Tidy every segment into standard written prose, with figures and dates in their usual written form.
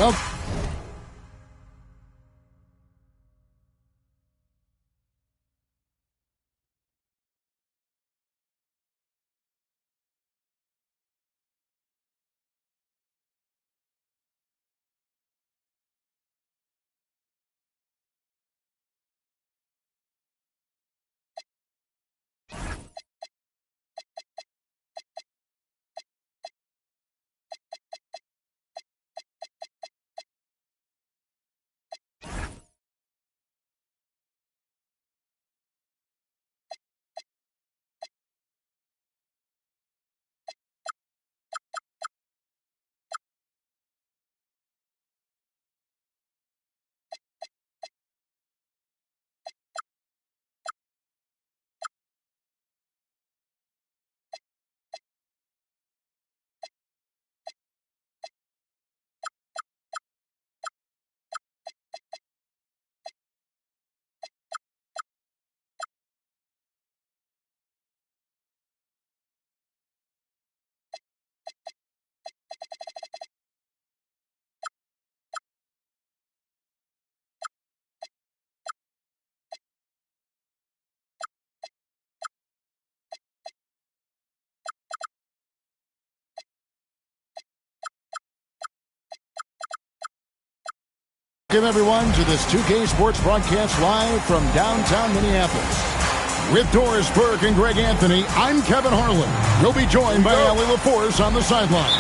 Well, welcome everyone to this 2K Sports broadcast live from downtown Minneapolis. With Doris Burke and Greg Anthony, I'm Kevin Harlan. We'll be joined by Allie LaForce on the sidelines.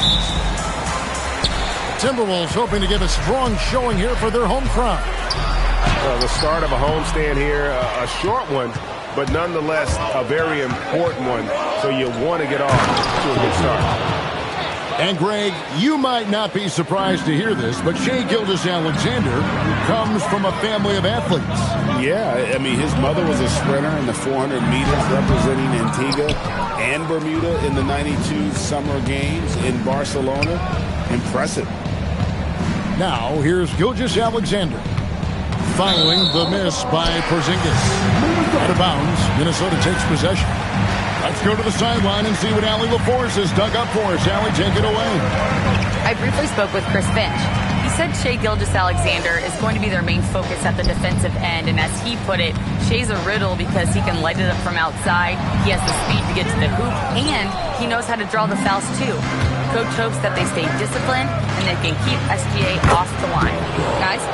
Timberwolves hoping to give a strong showing here for their home crowd. Well, the start of a homestand here, a short one, but nonetheless a very important one. So you want to get off to a good start. And Greg, you might not be surprised to hear this, but Shai Gilgeous-Alexander comes from a family of athletes. Yeah, I mean, his mother was a sprinter in the 400 meters representing Antigua and Bermuda in the 92 Summer Games in Barcelona. Impressive. Now, here's Gilgeous-Alexander. Following the miss by Porzingis. Out of bounds, Minnesota takes possession. Let's go to the sideline and see what Allie LaForce has dug up for us. Allie, take it away. I briefly spoke with Chris Finch. He said Shai Gilgeous-Alexander is going to be their main focus at the defensive end, and as he put it, Shai's a riddle because he can light it up from outside, he has the speed to get to the hoop, and he knows how to draw the fouls too. Coach hopes that they stay disciplined and they can keep SGA off the line. Guys?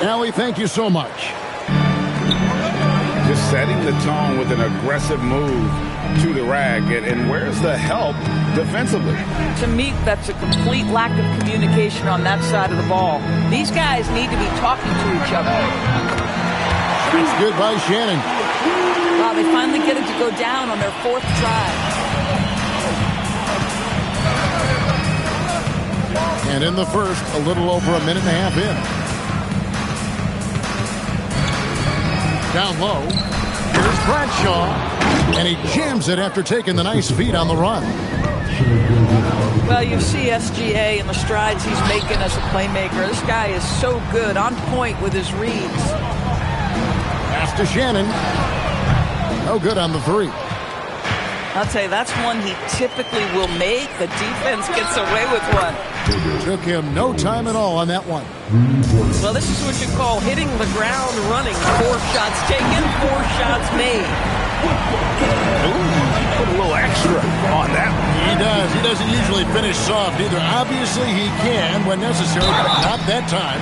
Allie, thank you so much. Just setting the tone with an aggressive move to the rack, and where's the help defensively? To me, that's a complete lack of communication on that side of the ball. These guys need to be talking to each other. It's good by Shannon. Wow, they finally get it to go down on their fourth try. And in the first, a little over a minute and a half in. Down low. Here's Bradshaw. And he jams it after taking the nice feed on the run. Well, you see SGA and the strides he's making as a playmaker. This guy is so good, on point with his reads. Pass to Shannon. No good on the three. I'll tell you, that's one he typically will make. The defense gets away with one. Took him no time at all on that one. Well, this is what you call hitting the ground running. 4 shots taken, 4 shots made. Ooh, put a little extra on that one. He does. He doesn't usually finish soft either. Obviously, he can when necessary, but not that time.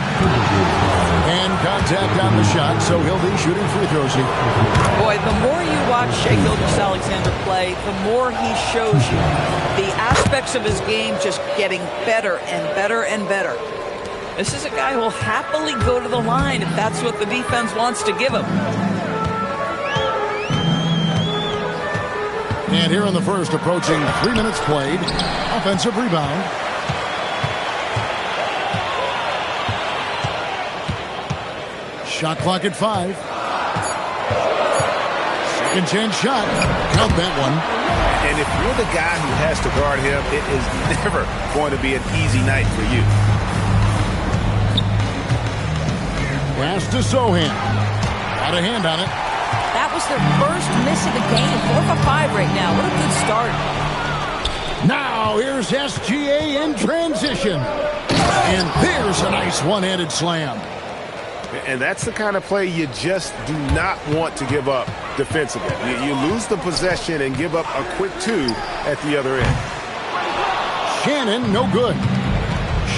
And contact on the shot, so he'll be shooting free throws here. Boy, the more you watch Shai Gilgeous-Alexander play, the more he shows you the aspects of his game just getting better and better and better. This is a guy who will happily go to the line if that's what the defense wants to give him. And here in the first, approaching 3 minutes played. Offensive rebound. Shot clock at 5. Second chance shot. Count that one. And if you're the guy who has to guard him, it is never going to be an easy night for you. Pass to Sohan. Got a hand on it. That was their first miss of the game. 4 for 5 right now. What a good start. Now here's SGA in transition. And there's a nice one-handed slam. And that's the kind of play you just do not want to give up defensively. You lose the possession and give up a quick 2 at the other end. Shannon, no good.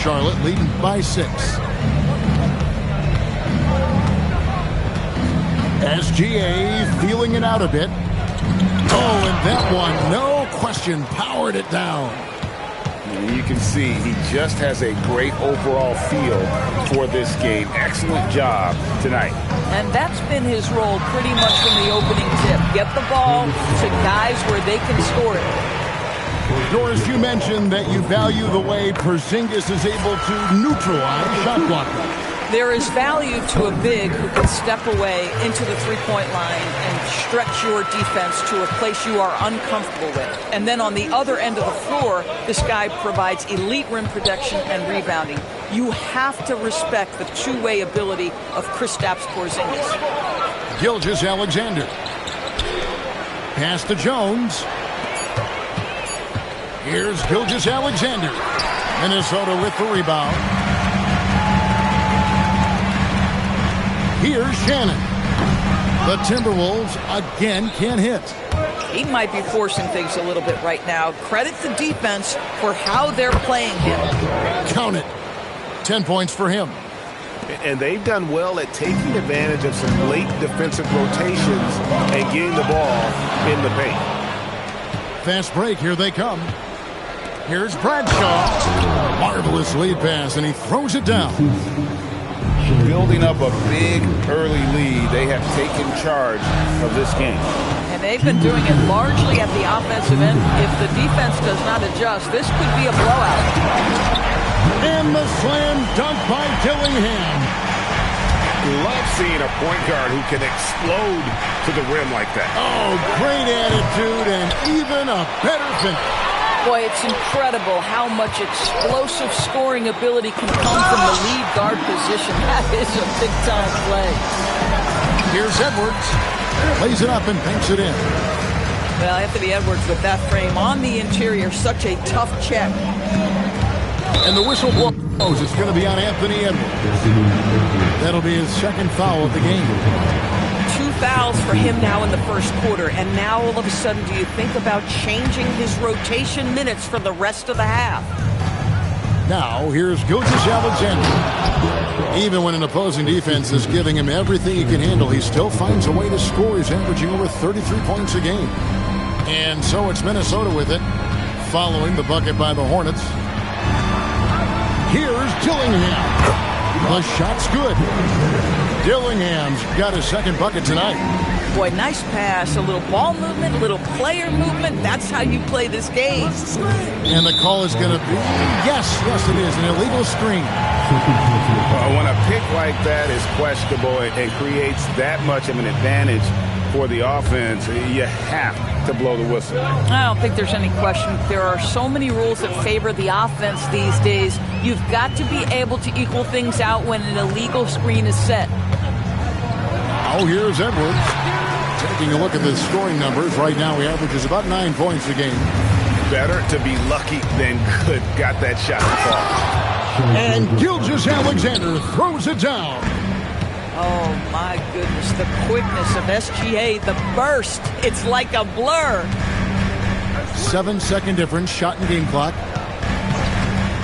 Charlotte leading by 6. SGA feeling it out a bit. Oh, and that one, no question, powered it down. You can see he just has a great overall feel for this game. Excellent job tonight. And that's been his role pretty much from the opening tip. Get the ball to guys where they can score it. Doris, you mentioned that you value the way Porzingis is able to neutralize shot blockers. There is value to a big who can step away into the three-point line and stretch your defense to a place you are uncomfortable with. And then on the other end of the floor, this guy provides elite rim protection and rebounding. You have to respect the two-way ability of Kristaps Porzingis. Gilgeous-Alexander. Pass to Jones. Here's Gilgeous-Alexander. Minnesota with the rebound. Here's Shannon. The Timberwolves again can't hit. He might be forcing things a little bit right now. Credit the defense for how they're playing him. Count it. 10 points for him. And they've done well at taking advantage of some late defensive rotations and getting the ball in the paint. Fast break. Here they come. Here's Bradshaw. Marvelous lead pass, and he throws it down. Building up a big early lead, they have taken charge of this game. And they've been doing it largely at the offensive end. If the defense does not adjust, this could be a blowout. And the slam dunk by Dillingham. Love seeing a point guard who can explode to the rim like that. Oh, great attitude and even a better finish. Boy, it's incredible how much explosive scoring ability can come from the lead guard position. That is a big-time play. Here's Edwards. Lays it up and banks it in. Well, Anthony Edwards with that frame on the interior, such a tough check. And the whistle blows. It's going to be on Anthony Edwards. That'll be his second foul of the game. 2 fouls for him now in the first quarter. And now all of a sudden, do you think about changing his rotation minutes for the rest of the half? Now, here's Gilgeous-Alexander. Even when an opposing defense is giving him everything he can handle, he still finds a way to score. He's averaging over 33 points a game. And so it's Minnesota with it, following the bucket by the Hornets. Here's Dillingham. The shot's good. Dillingham's got his second bucket tonight. Boy, nice pass. A little ball movement, a little player movement. That's how you play this game. And the call is going to be, yes, it is, an illegal screen. When a pick like that is questionable and creates that much of an advantage for the offense, you have to blow the whistle. I don't think there's any question. There are so many rules that favor the offense these days. You've got to be able to equal things out when an illegal screen is set. Oh, here's Edwards. Taking a look at the scoring numbers. Right now, he averages about 9 points a game. Better to be lucky than good. Got that shot to fall. And Gilgeous-Alexander throws it down. Oh, my goodness. The quickness of SGA, the burst. It's like a blur. 7-second difference, shot and game clock.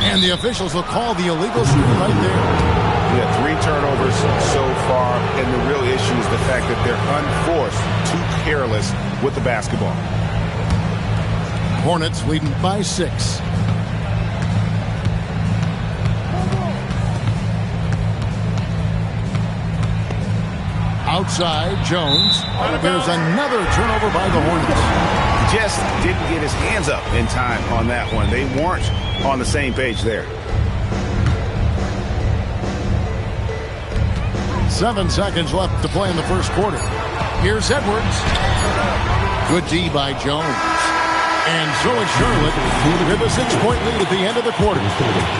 And the officials will call the illegal screen right there. Yeah, 3 turnovers so far, and the real issue is the fact that they're unforced, too careless with the basketball. Hornets leading by 6. Outside, Jones. There's another turnover by the Hornets. Just didn't get his hands up in time on that one. They weren't on the same page there. 7 seconds left to play in the first quarter. Here's Edwards. Good D by Jones. And so it's Charlotte with a 6-point lead at the end of the quarter.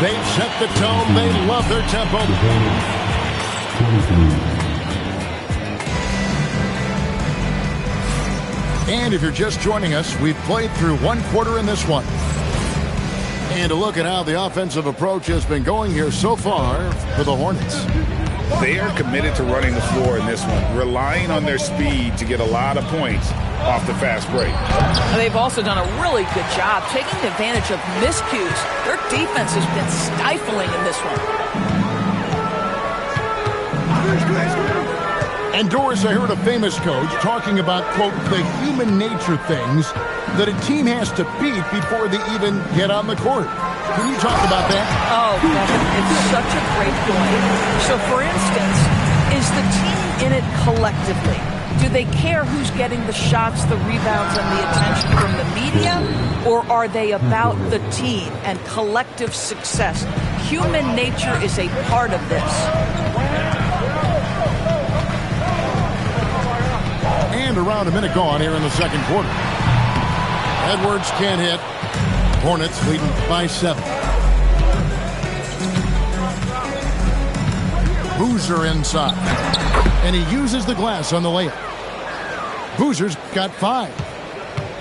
They've set the tone. They love their tempo. And if you're just joining us, we've played through 1 quarter in this one. And a look at how the offensive approach has been going here so far for the Hornets. They are committed to running the floor in this one, relying on their speed to get a lot of points off the fast break. They've also done a really good job taking advantage of miscues. Their defense has been stifling in this one. And Doris, I heard a famous coach talking about, quote, the human nature things that a team has to beat before they even get on the court. Can you talk about that? Oh, Kevin, it's such a great point. So, for instance, is the team in it collectively? Do they care who's getting the shots, the rebounds, and the attention from the media? Or are they about the team and collective success? Human nature is a part of this. And around a minute gone here in the second quarter. Edwards can't hit. Hornets leading by 7. Boozer inside. And he uses the glass on the layup. Boozer's got 5.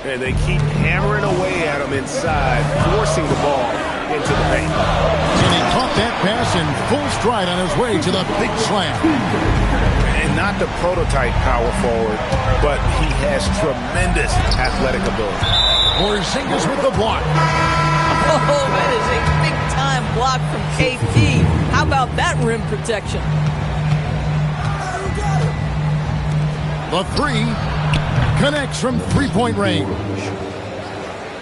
And they keep hammering away at him inside, forcing the ball into the paint. And he caught that pass in full stride on his way to the big slam. And not the prototype power forward, but he has tremendous athletic ability. Porzingis with the block. Oh, that is a big-time block from KP. How about that rim protection? The 3 connects from three-point range.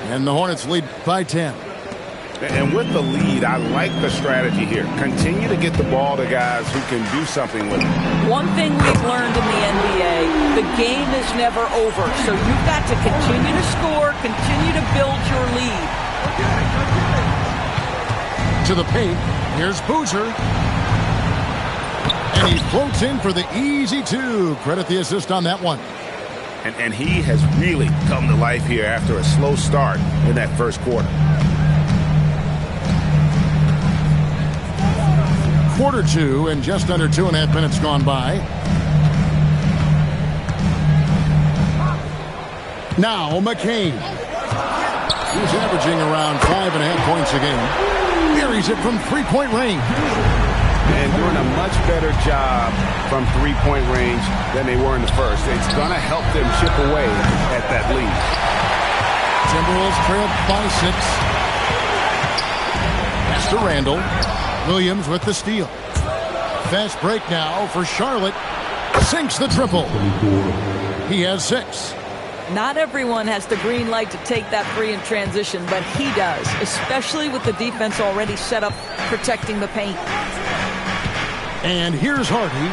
And the Hornets lead by 10. And with the lead, I like the strategy here. Continue to get the ball to guys who can do something with it. One thing we've learned in the NBA, the game is never over. So you've got to continue to score, continue to build your lead. To the paint, here's Boozer. And he floats in for the easy 2. Credit the assist on that one. And he has really come to life here after a slow start in that first quarter. Quarter 2 and just under 2.5 minutes gone by. Now McCain. He's averaging around 5.5 points a game. Buries it from three-point range. And doing a much better job from three-point range than they were in the first. It's going to help them chip away at that lead. Timberwolves trail by 6. Pass to Randall. Williams with the steal. Fast break now for Charlotte. Sinks the triple. He has 6. Not everyone has the green light to take that 3 in transition, but he does, especially with the defense already set up protecting the paint. And here's Hardy.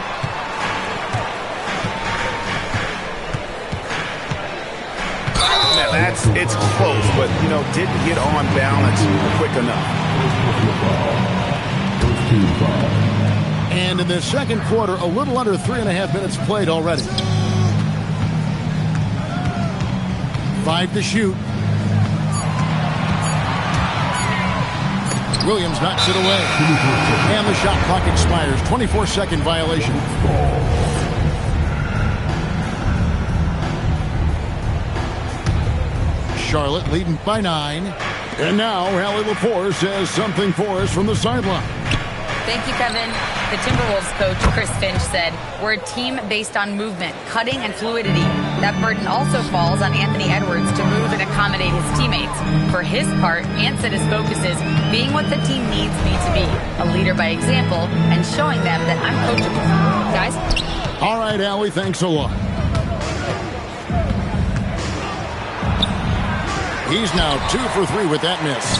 Now it's close, but, didn't get on balance quick enough. And in the second quarter, a little under 3.5 minutes played already. 5 to shoot. Williams knocks it away. And the shot clock expires. 24-second violation. Charlotte leading by 9. And now Allie LaForce says something for us from the sideline. Thank you, Kevin. The Timberwolves coach, Chris Finch, said, "We're a team based on movement, cutting, and fluidity. That burden also falls on Anthony Edwards to move and accommodate his teammates. For his part, Ant said his focus is being what the team needs me to be, a leader by example, and showing them that I'm coachable." Guys? All right, Allie, thanks a lot. He's now 2 for 3 with that miss.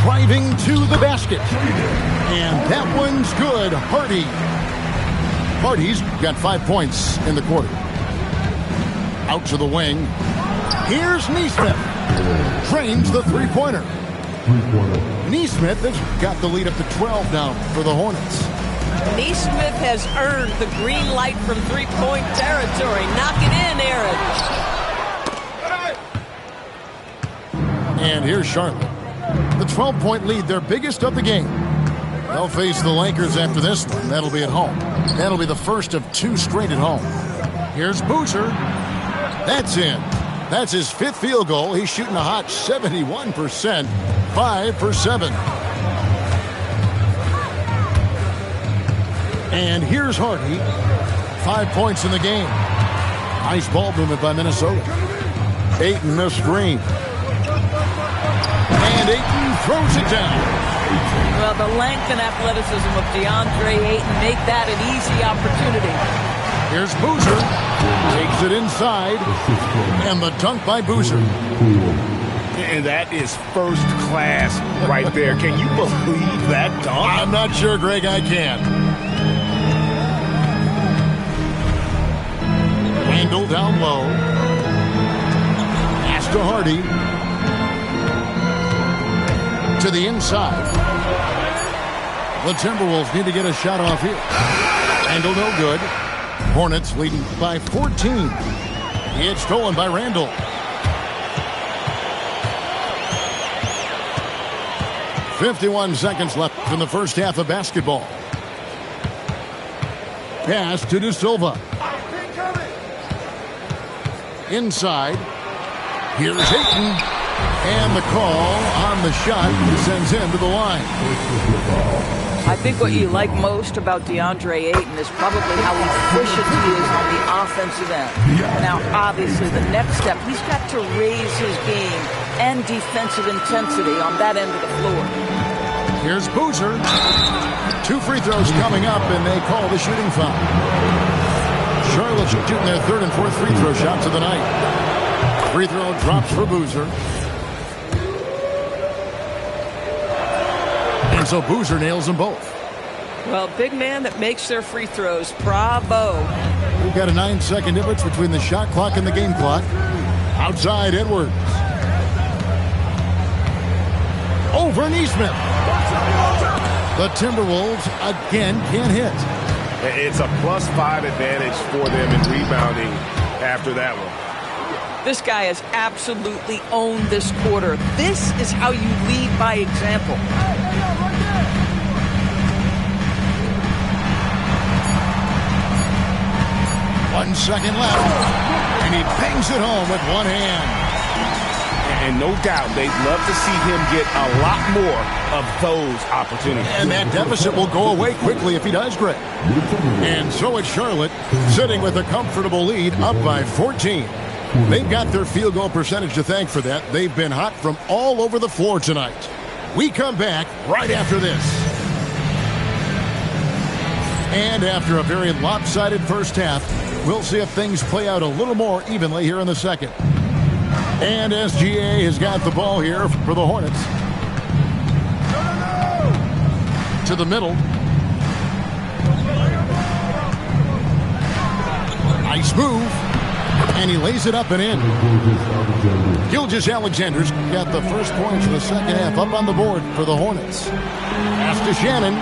Driving to the basket. And that one's good. Hardy. Hardy's got 5 points in the quarter. Out to the wing. Here's Neesmith. Drains the three-pointer. Neesmith has got the lead up to 12 now for the Hornets. Neesmith has earned the green light from three-point territory. Knock it in, Aaron. And here's Charlotte. The 12-point lead, their biggest of the game. They'll face the Lakers after this one. That'll be at home. That'll be the first of 2 straight at home. Here's Boozer. That's in. That's his 5th field goal. He's shooting a hot 71%, 5 for 7. And here's Hardy, 5 points in the game. Nice ball movement by Minnesota. Ayton the screen. And Ayton throws it down. Well, the length and athleticism of DeAndre Ayton make that an easy opportunity. Here's Boozer. Takes it inside. And the dunk by Boozer. And that is first class right there. Can you believe that dunk? I'm not sure, Greg, I can. Randall down low. Pass to Hardy. To the inside. The Timberwolves need to get a shot off here. Randall no good. Hornets leading by 14. It's stolen by Randall. .51 seconds left in the first half of basketball. Pass to De Silva. Inside. Here's Ayton. And the call on the shot sends him to the line. I think what you like most about DeAndre Ayton is probably how efficient he is on the offensive end. Now, obviously, the next step, he's got to raise his game and defensive intensity on that end of the floor. Here's Boozer. 2 free throws coming up, and they call the shooting foul. Charlotte shooting their 3rd and 4th free throw shots of the night. Free throw drops for Boozer. And so Boozer nails them both. Well, big man that makes their free throws. Bravo. We've got a 9-second difference between the shot clock and the game clock. Outside, Edwards. Over Neesmith. The Timberwolves again can't hit. It's a +5 advantage for them in rebounding after that one. This guy has absolutely owned this quarter. This is how you lead by example. 1 second left. And he bangs it home with one hand. And no doubt, they'd love to see him get a lot more of those opportunities. And that deficit will go away quickly if he does, Greg. And so it's Charlotte, sitting with a comfortable lead, up by 14. They've got their field goal percentage to thank for that. They've been hot from all over the floor tonight. We come back right after this. And after a very lopsided first half, we'll see if things play out a little more evenly here in the second. And SGA has got the ball here for the Hornets. To the middle. Nice move. And he lays it up and in. Gilgeous-Alexander's got the first points of the second half up on the board for the Hornets. Pass to Shannon.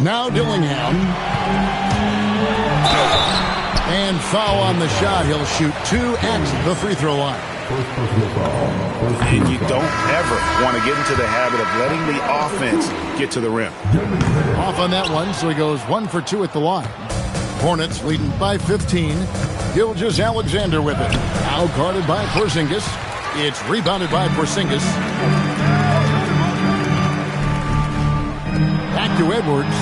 Now Dillingham. And foul on the shot. He'll shoot 2 at the free throw line. And you don't ever want to get into the habit of letting the offense get to the rim. Off on that one, so he goes 1 for 2 at the line. Hornets leading by 15. Gilgeous-Alexander with it. Now guarded by Porzingis. It's rebounded by Porzingis. Back to Edwards.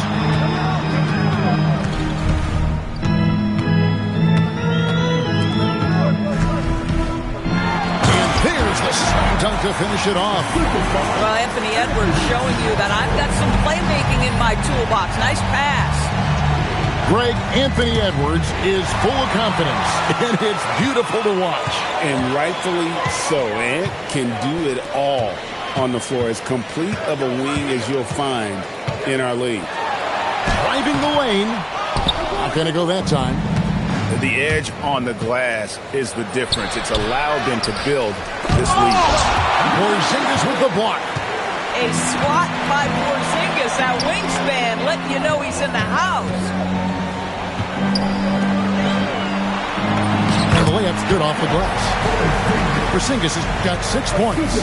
And there's the slam dunk to finish it off. Well, Anthony Edwards showing you that I've got some playmaking in my toolbox. Nice pass. Greg, Anthony Edwards is full of confidence, and it's beautiful to watch. And rightfully so. Ant can do it all on the floor. As complete of a wing as you'll find in our league. Driving the lane. Not going to go that time. The edge on the glass is the difference. It's allowed them to build this lead. Porzingis with the block. A swat by Porzingis. That wingspan letting you know he's in the house. And the layup's good off the glass. Porzingis has got 6 points.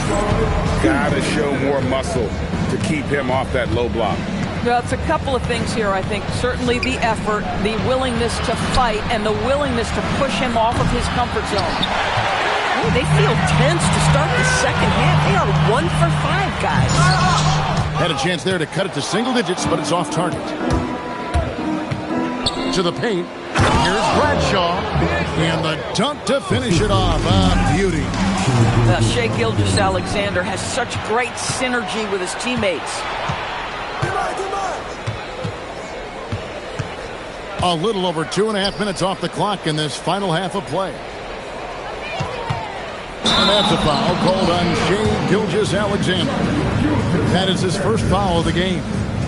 Gotta show more muscle to keep him off that low block. Well, it's a couple of things here, I think. Certainly the effort, the willingness to fight, and the willingness to push him off of his comfort zone. Ooh, they feel tense to start the second half. They are 1 for 5, guys. Had a chance there to cut it to single digits, but it's off target. To the paint. Here's Bradshaw. And the dunk to finish it off. A beauty. Shai Gilgeous-Alexander has such great synergy with his teammates. A little over 2.5 minutes off the clock in this final half of play. And that's a foul called on Shai Gilgeous-Alexander. That is his first foul of the game.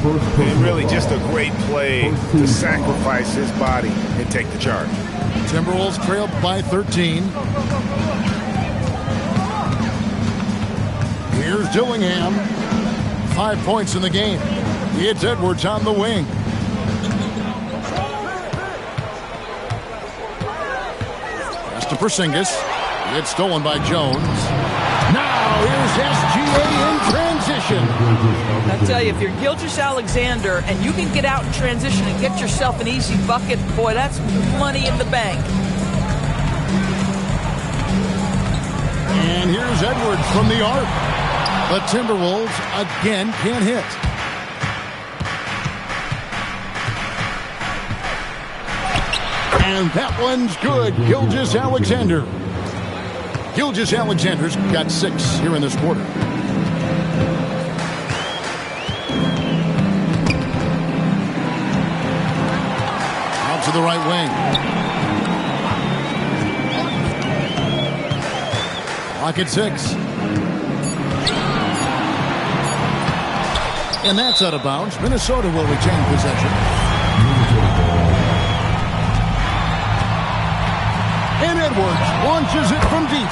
And really just a great play to sacrifice his body and take the charge. Timberwolves trailed by 13. Here's Dillingham. 5 points in the game. It's Edwards on the wing. Pass to Porzingis. It's stolen by Jones. Now here's SGA in transition. I tell you, if you're Gilgeous-Alexander and you can get out in transition and get yourself an easy bucket, boy, that's money in the bank. And here's Edwards from the arc. The Timberwolves again can't hit. And that one's good. Gilgeous-Alexander. Gilgeous-Alexander's got 6 here in this quarter. Out to the right wing. Clock at 6. And that's out of bounds. Minnesota will retain possession. And Edwards launches it from deep.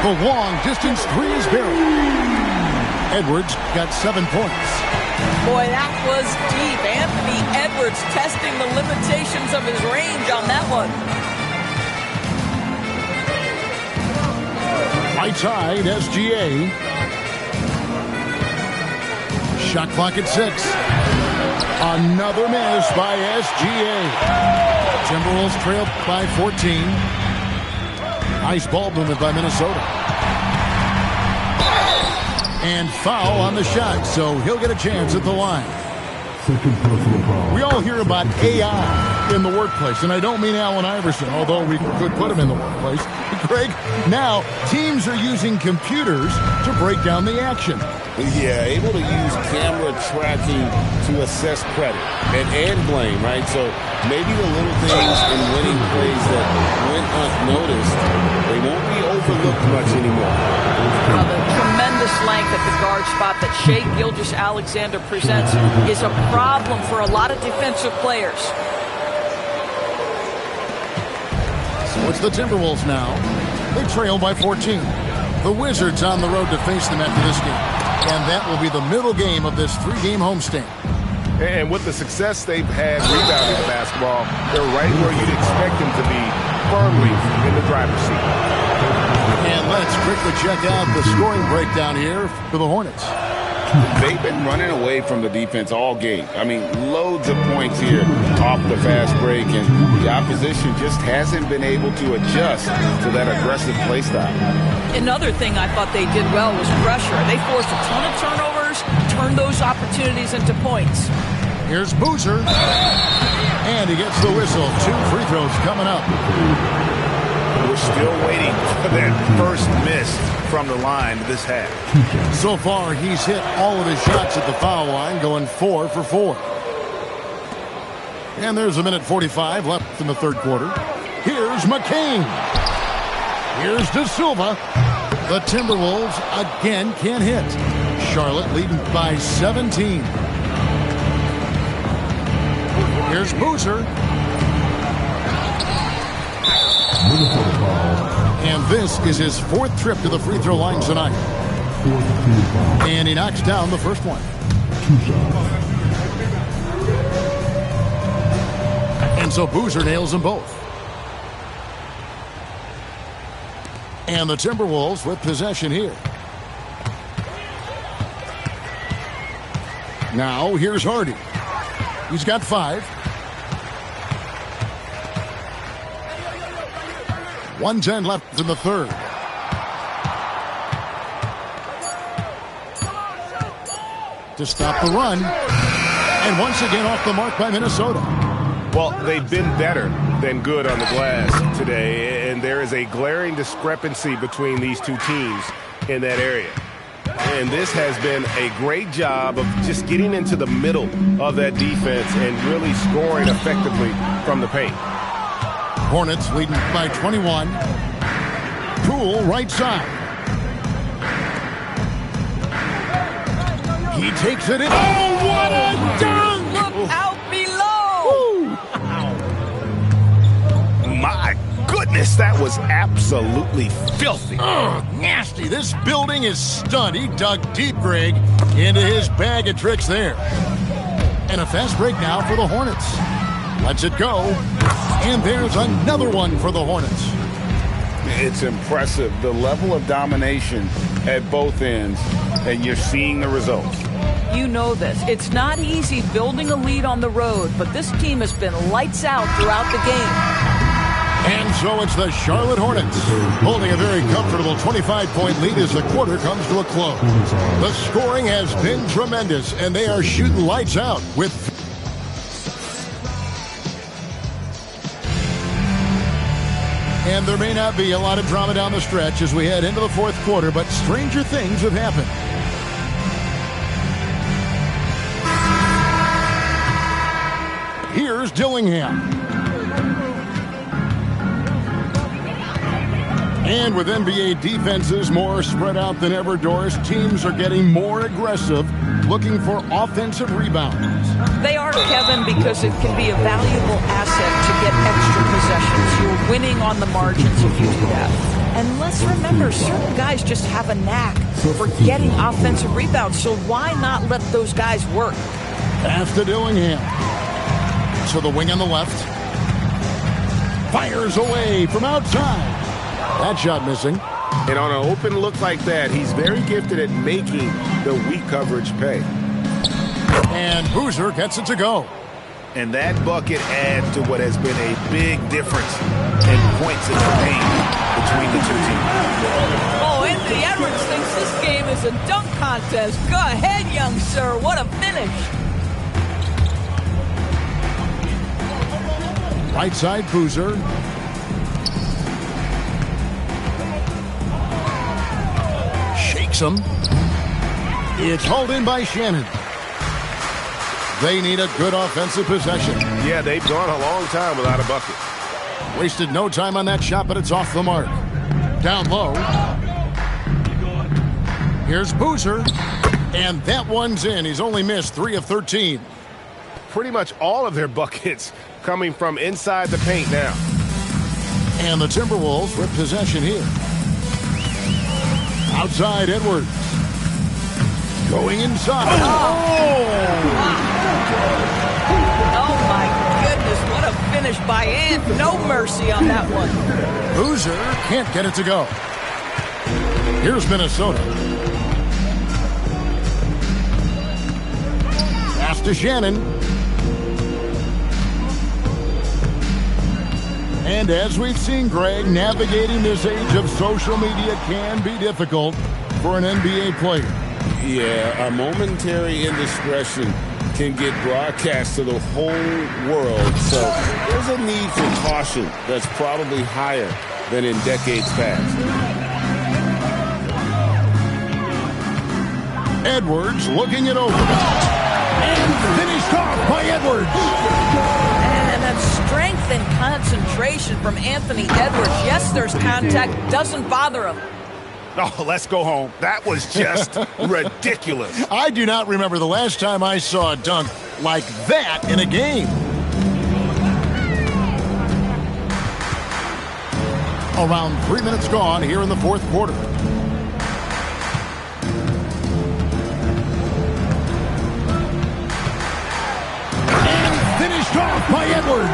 The long-distance three is buried. Edwards got 7 points. Boy, that was deep. Anthony Edwards testing the limitations of his range on that one. Right side, SGA. Shot clock at 6. Another miss by SGA. Timberwolves trail by 14. Nice ball movement by Minnesota. And foul on the shot, so he'll get a chance at the line. We all hear about AI in the workplace, and I don't mean Allen Iverson, although we could put him in the workplace. Greg, now teams are using computers to break down the action. Yeah, able to use camera tracking to assess credit and blame, right? So maybe the little things in winning plays that went unnoticed, they won't be overlooked much anymore. The tremendous length at the guard spot that Shai Gilgeous-Alexander presents is a problem for a lot of defensive players. So it's the Timberwolves now. They trail by 14. The Wizards on the road to face them after this game. And that will be the middle game of this 3-game homestand. And with the success they've had rebounding the basketball, they're right where you'd expect them to be, firmly in the driver's seat. And let's quickly check out the scoring breakdown here for the Hornets. They've been running away from the defense all game. I mean, loads of points here off the fast break, and the opposition just hasn't been able to adjust to that aggressive play style. Another thing I thought they did well was pressure. They forced a ton of turnovers, turned those opportunities into points. Here's Boozer. And he gets the whistle. 2 free throws coming up. We're still waiting for that first miss from the line this half. So far, he's hit all of his shots at the foul line, going 4 for 4. And there's 1:45 left in the third quarter. Here's McCain. Here's De Silva. The Timberwolves again can't hit. Charlotte leading by 17. Here's Boozer. And this is his 4th trip to the free throw line tonight. And he knocks down the first one. And so Boozer nails them both. And the Timberwolves with possession here. Now here's Hardy. He's got 5. 1:10 left in the third. To stop the run. And once again off the mark by Minnesota. Well, they've been better than good on the glass today, and there is a glaring discrepancy between these two teams in that area. And this has been a great job of just getting into the middle of that defense and really scoring effectively from the paint. Hornets leading by 21. Poole right side. He takes it in. Oh, what a dunk! Look out below! My goodness, that was absolutely filthy. Oh, nasty. This building is stunned. He dug deep, Greg, into his bag of tricks there. And a fast break now for the Hornets. Lets it go. And there's another one for the Hornets. It's impressive, the level of domination at both ends, and you're seeing the results. You know this. It's not easy building a lead on the road, but this team has been lights out throughout the game. And so it's the Charlotte Hornets holding a very comfortable 25-point lead as the quarter comes to a close. The scoring has been tremendous, and they are shooting lights out with... And there may not be a lot of drama down the stretch as we head into the fourth quarter, but stranger things have happened. Here's Dillingham. And with NBA defenses more spread out than ever, Doris, teams are getting more aggressive, looking for offensive rebounds. They are, Kevin, because it can be a valuable asset to get extra possessions. You're winning on the margins if you do that. And let's remember, certain guys just have a knack for getting offensive rebounds, so why not let those guys work? Pass to Dillingham. To the wing on the left. Fires away from outside. That shot missing. And on an open look like that, he's very gifted at making the weak coverage pay. And Boozer gets it to go. And that bucket adds to what has been a big difference in points in the paint between the two teams. Oh, Anthony Edwards thinks this game is a dunk contest. Go ahead, young sir. What a finish. Right side, Boozer. Shakes him. It's hauled in by Shannon. They need a good offensive possession. Yeah, they've gone a long time without a bucket. Wasted no time on that shot, but it's off the mark. Down low. Here's Boozer. And that one's in. He's only missed 3 of 13. Pretty much all of their buckets coming from inside the paint now. And the Timberwolves with possession here. Outside, Edwards. Going inside. Oh, my goodness. What a finish by Ant. No mercy on that one. Boozer can't get it to go. Here's Minnesota. Pass to Shannon. And as we've seen, Greg, navigating this age of social media can be difficult for an NBA player. Yeah, a momentary indiscretion can get broadcast to the whole world. So there's a need for caution that's probably higher than in decades past. Edwards looking it over. And finished off by Edwards. And that strength and concentration from Anthony Edwards. Yes, there's contact. Doesn't bother him. Oh, let's go home. That was just ridiculous. I do not remember the last time I saw a dunk like that in a game. Around 3 minutes gone here in the fourth quarter. And finished off by Edwards.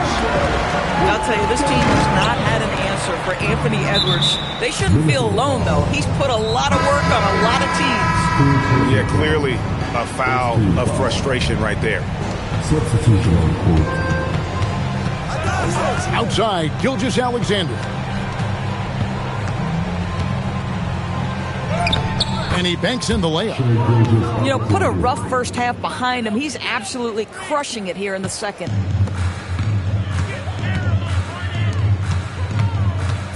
I'll tell you, this team has not had an answer for Anthony Edwards. They shouldn't feel alone, though. He's put a lot of work on a lot of teams. Yeah, clearly a foul of frustration right there. Substitution on court. Outside, Gilgeous-Alexander. And he banks in the layup. You know, put a rough first half behind him. He's absolutely crushing it here in the second.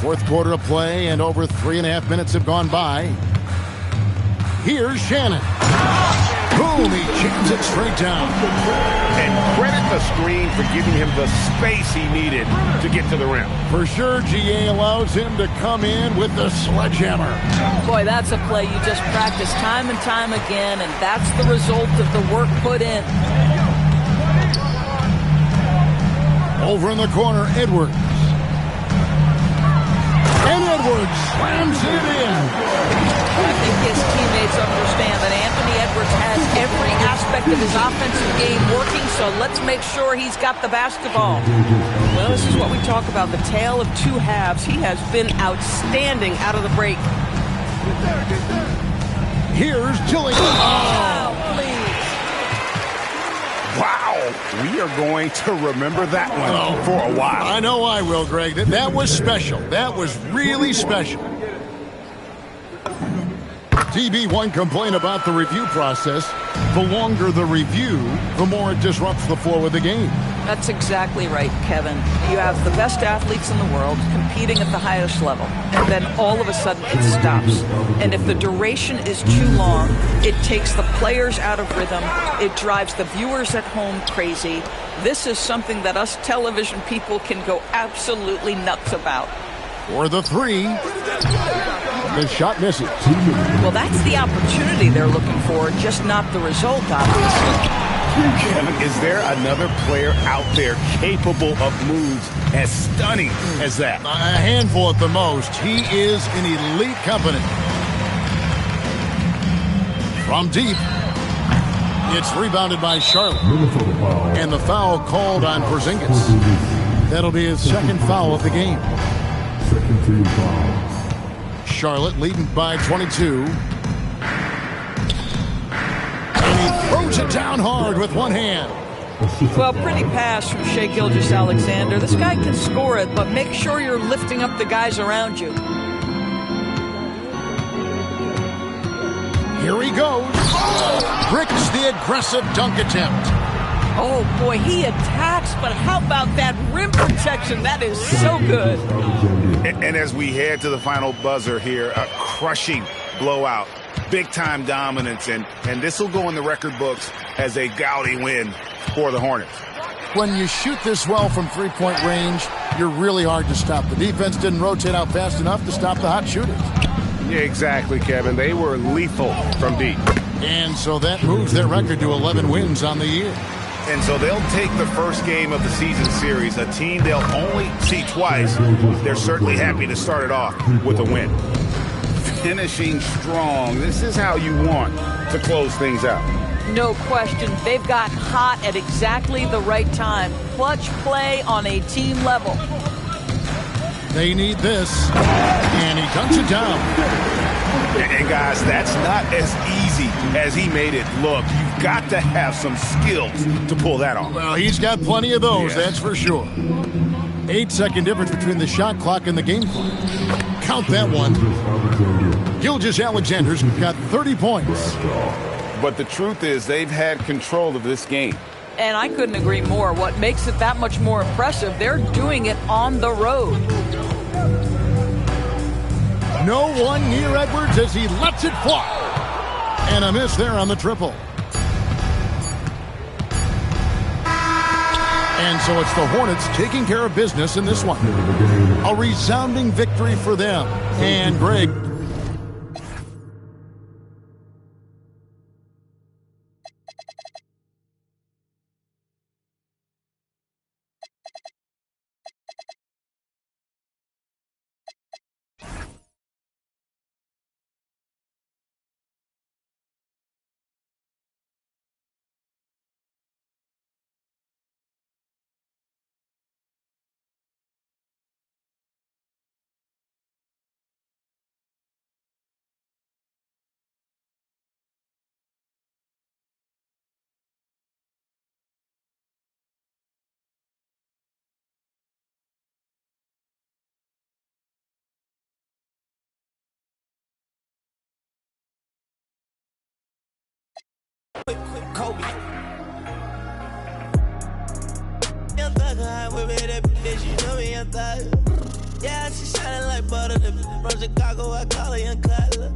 Fourth quarter of play, and over 3.5 minutes have gone by. Here's Shannon. Boom, he jams it straight down. And credit the screen for giving him the space he needed to get to the rim. For sure, GA allows him to come in with the sledgehammer. Boy, that's a play you just practice time and time again, and that's the result of the work put in. Over in the corner, Edwards. And Edwards slams it in. I think his teammates understand that Anthony Edwards has every aspect of his offensive game working, so let's make sure he's got the basketball. Well, this is what we talk about, the tale of two halves. He has been outstanding out of the break. Here's Tilly. Oh, please. Wow, we are going to remember that one for a while. I know I will, Greg. That was special. That was really special. TB1 complain about the review process. The longer the review, the more it disrupts the flow of the game. That's exactly right, Kevin. You have the best athletes in the world competing at the highest level, and then all of a sudden it stops. And if the duration is too long, it takes the players out of rhythm. It drives the viewers at home crazy. This is something that us television people can go absolutely nuts about. For the three, the shot misses. Well, that's the opportunity they're looking for, just not the result, obviously. Kevin, is there another player out there capable of moves as stunning as that? A handful at the most. He is in elite company. From deep, it's rebounded by Charlotte. And the foul called on Porzingis. That'll be his second foul of the game. Second team foul. Charlotte leading by 22. And he throws it down hard with one hand. Well, pretty pass from Shai Gilgeous-Alexander. This guy can score it, but make sure you're lifting up the guys around you. Here he goes. Bricks the aggressive dunk attempt. Oh, boy, he attacks, but how about that rim protection? That is so good. And as we head to the final buzzer here, a crushing blowout, big-time dominance, and this will go in the record books as a gaudy win for the Hornets. When you shoot this well from three-point range, you're really hard to stop. The defense didn't rotate out fast enough to stop the hot shooters. Yeah, exactly, Kevin. They were lethal from deep. And so that moves their record to 11 wins on the year. And so they'll take the first game of the season series, a team they'll only see twice. They're certainly happy to start it off with a win. Finishing strong. This is how you want to close things out. No question. They've gotten hot at exactly the right time. Clutch play on a team level. They need this. And he dunks it down. And guys, that's not as easy as he made it look. You've got to have some skills to pull that off. Well, he's got plenty of those, that's for sure. 8-second difference between the shot clock and the game clock. Count that one. Gilgeous-Alexander's got 30 points. But the truth is they've had control of this game. And I couldn't agree more. What makes it that much more impressive, they're doing it on the road. No one near Edwards as he lets it fly. And a miss there on the triple. And so it's the Hornets taking care of business in this one. A resounding victory for them. And Greg, quick Kobe. Young thugger, I whip it that bitch, you know me, young thugger. Yeah, she shining like butter. From Chicago, I call her young Cutler.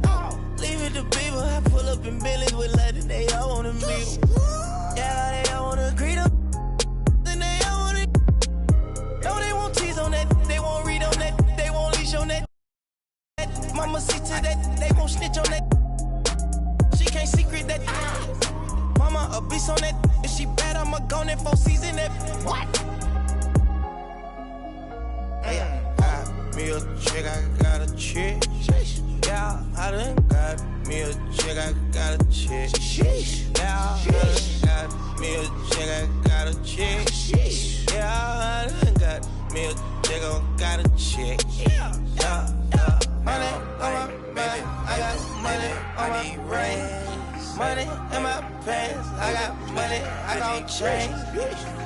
Leave it to people, I pull up in Billy's with Latin, they all wanna meet. Yeah, they all wanna greet them. Then they all wanna. No, they won't tease on that, they won't read on that, they won't leash on that. Mama see to that, they won't snitch on that. She can't secret that. Mama a beast on that. If she bad, I'ma go in 4 season that. What? Got me a chick, I got a chick. Yeah, I done got me a chick, I got a chick. Yeah, I done got me a chick, I got a chick. Yeah, I done got me a chick, I got a chick. Yeah. Money on my baby, I got money on my brain. Money in my pants, I got money, I got change.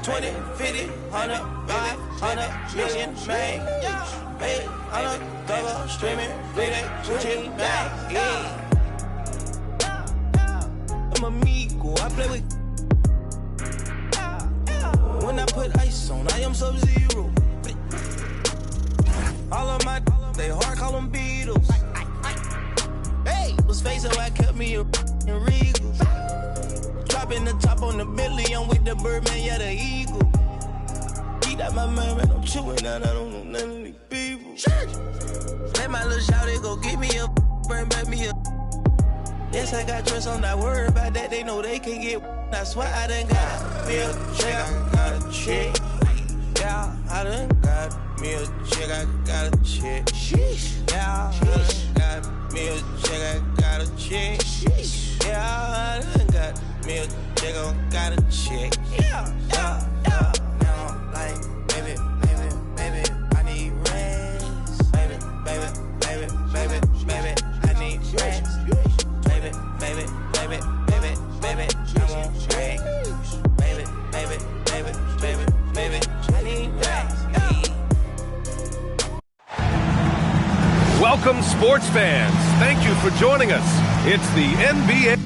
20, 50, 100, 500 million, man. Baby, on a cover, streaming, reading, switching back, yeah. I'm amigo, I play with. When I put ice on, I am Sub-Zero. All of my, they hard, call them Beatles. Hey, was face so I kept me in Regal. Dropping the top on the Bentley, I'm with the Birdman, yeah, the Eagle. Eat out my man, I'm chewing out, I don't know none of these people. Let my little shawty go get me a, bring back me a. Yes, I got trust, I'm not worried about that, they know they can get. That's why I done got me a chick, I got a chick. Yeah, I done got me a chick, I got a chick. Yeah, I done got me a chick, I got a chick. Yeah, I done got me a chick, I got a chick. Yeah. Now I'm like, baby, I need rest. Baby, I need rest. Baby, I want rest. Baby, I need rest. Welcome, sports fans. Thank you for joining us. It's the NBA.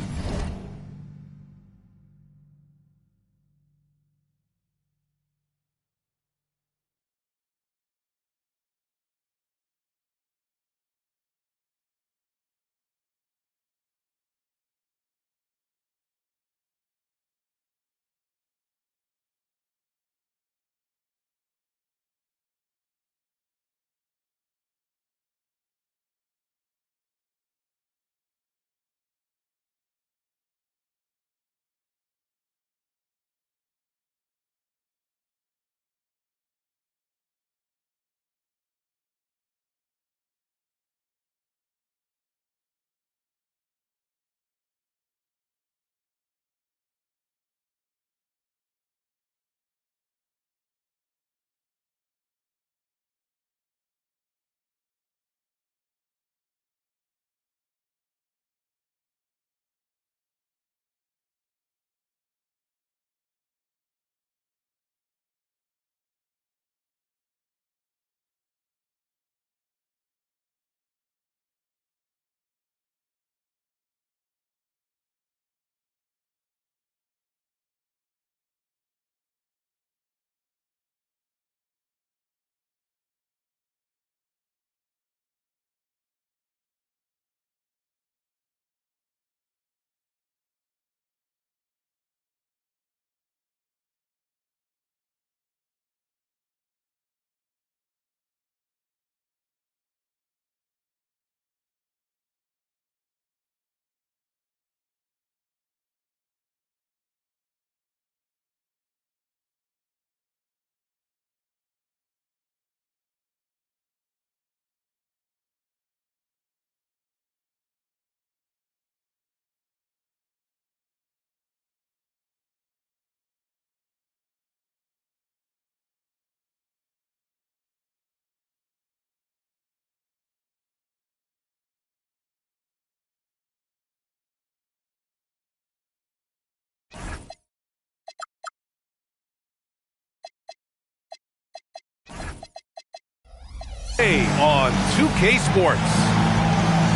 On 2K Sports.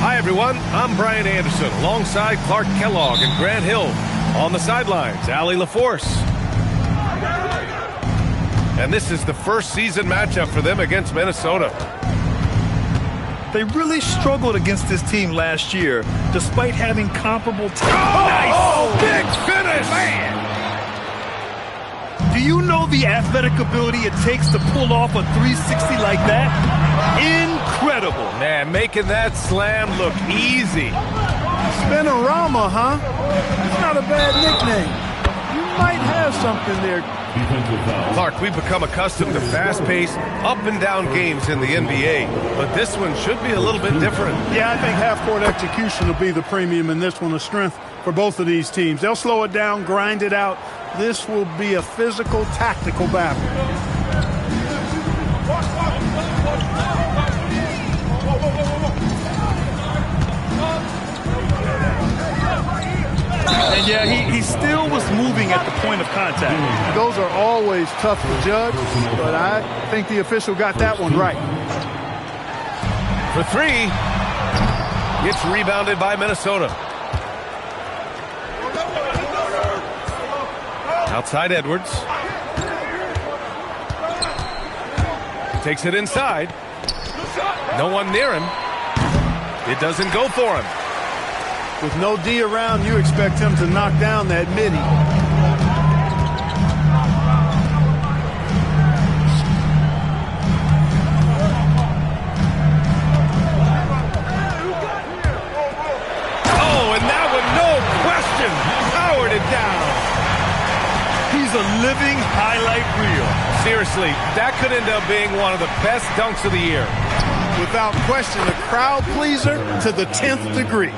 Hi, everyone. I'm Brian Anderson alongside Clark Kellogg and Grant Hill. On the sidelines, Allie LaForce. And this is the first season matchup for them against Minnesota. They really struggled against this team last year, despite having comparable talent. Nice! Oh, big finish! Man! Do you know the athletic ability it takes to pull off a 360 like that? Incredible! Man, making that slam look easy. Spinorama, huh? It's not a bad nickname. You might have something there. Clark, we've become accustomed to fast-paced, up-and-down games in the NBA, but this one should be a little bit different. Yeah, I think half-court execution will be the premium in this one, a strength for both of these teams. They'll slow it down, grind it out. This will be a physical, tactical battle. And yeah, he still was moving at the point of contact. Those are always tough to judge, but I think the official got that one right. For three, it's rebounded by Minnesota. Outside Edwards. Takes it inside. No one near him. It doesn't go for him. With no D around, you expect him to knock down that midi. Oh, and that one, no question, powered it down. He's a living highlight reel. Seriously, that could end up being one of the best dunks of the year. Without question, a crowd pleaser to the 10th degree.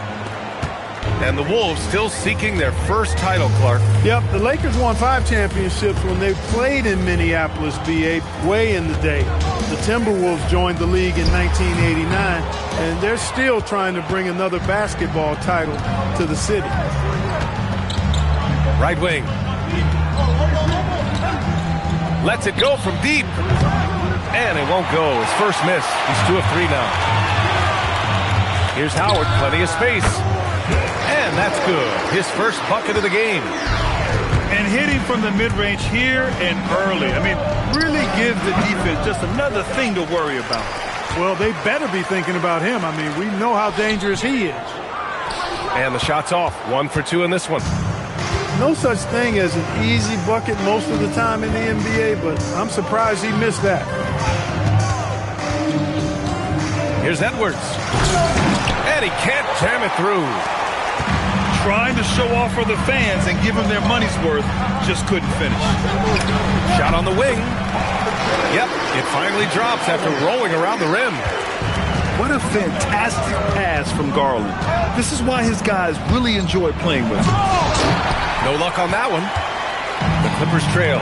And the Wolves still seeking their first title, Clark. Yep, the Lakers won 5 championships when they played in Minneapolis, BA, way in the day. The Timberwolves joined the league in 1989, and they're still trying to bring another basketball title to the city. Right wing. Lets it go from deep. And it won't go. His first miss. He's 2 of 3 now. Here's Howard, plenty of space. And that's good. His first bucket of the game. And hitting from the mid-range here and early. I mean, really gives the defense just another thing to worry about. Well, they better be thinking about him. I mean, we know how dangerous he is. And the shot's off. 1 for 2 in this one. No such thing as an easy bucket most of the time in the NBA, but I'm surprised he missed that. Here's Edwards. And he can't jam it through. Trying to show off for the fans and give them their money's worth, just couldn't finish. Shot on the wing. Yep, it finally drops after rolling around the rim. What a fantastic pass from Garland. This is why his guys really enjoy playing with him. No luck on that one. The Clippers trail.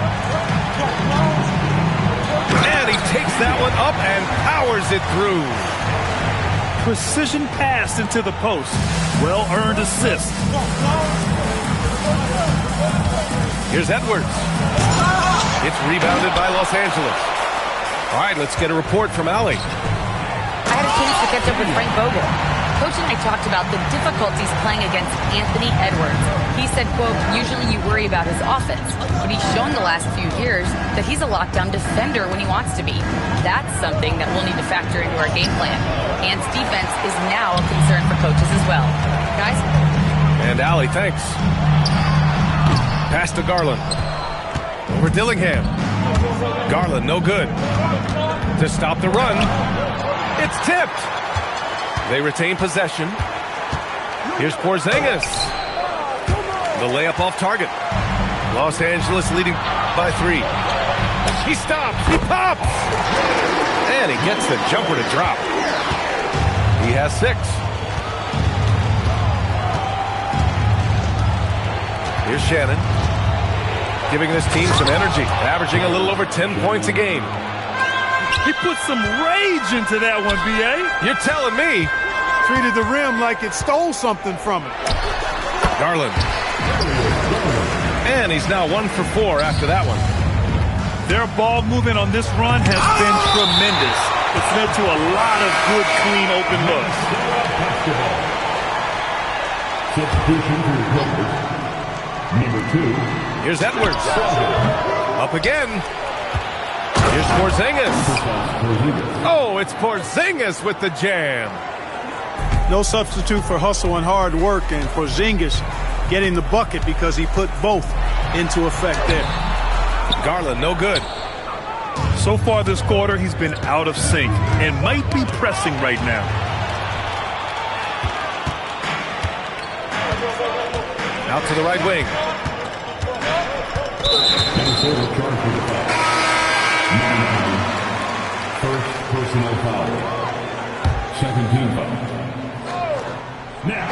And he takes that one up and powers it through. Precision pass into the post. Well-earned assist. Here's Edwards. It's rebounded by Los Angeles. All right, let's get a report from Allie. I had a chance to catch up with Frank Vogel. Coach and I talked about the difficulties playing against Anthony Edwards. He said, quote, usually you worry about his offense, but he's shown the last few years that he's a lockdown defender when he wants to be. That's something that we'll need to factor into our game plan. And defense is now a concern for coaches as well. Guys? And Allie, thanks. Pass to Garland. Over Dillingham. Garland, no good. To stop the run. It's tipped. They retain possession. Here's Porzingis. The layup off target. Los Angeles leading by 3. He stops. He pops. And he gets the jumper to drop. He has 6. Here's Shannon. Giving this team some energy. Averaging a little over 10 points a game. He put some rage into that one, B.A. You're telling me. Treated the rim like it stole something from it. Garland. And he's now 1 for 4 after that one. Their ball movement on this run has been tremendous. It's led to a lot of good, clean, open looks. Number 2. Here's Edwards. Up again. Here's Porzingis. Oh, it's Porzingis with the jam. No substitute for hustle and hard work, and Porzingis getting the bucket because he put both into effect there. Garland, no good. So far this quarter, he's been out of sync and might be pressing right now. Out to the right wing. First personal foul. Second team foul. Now,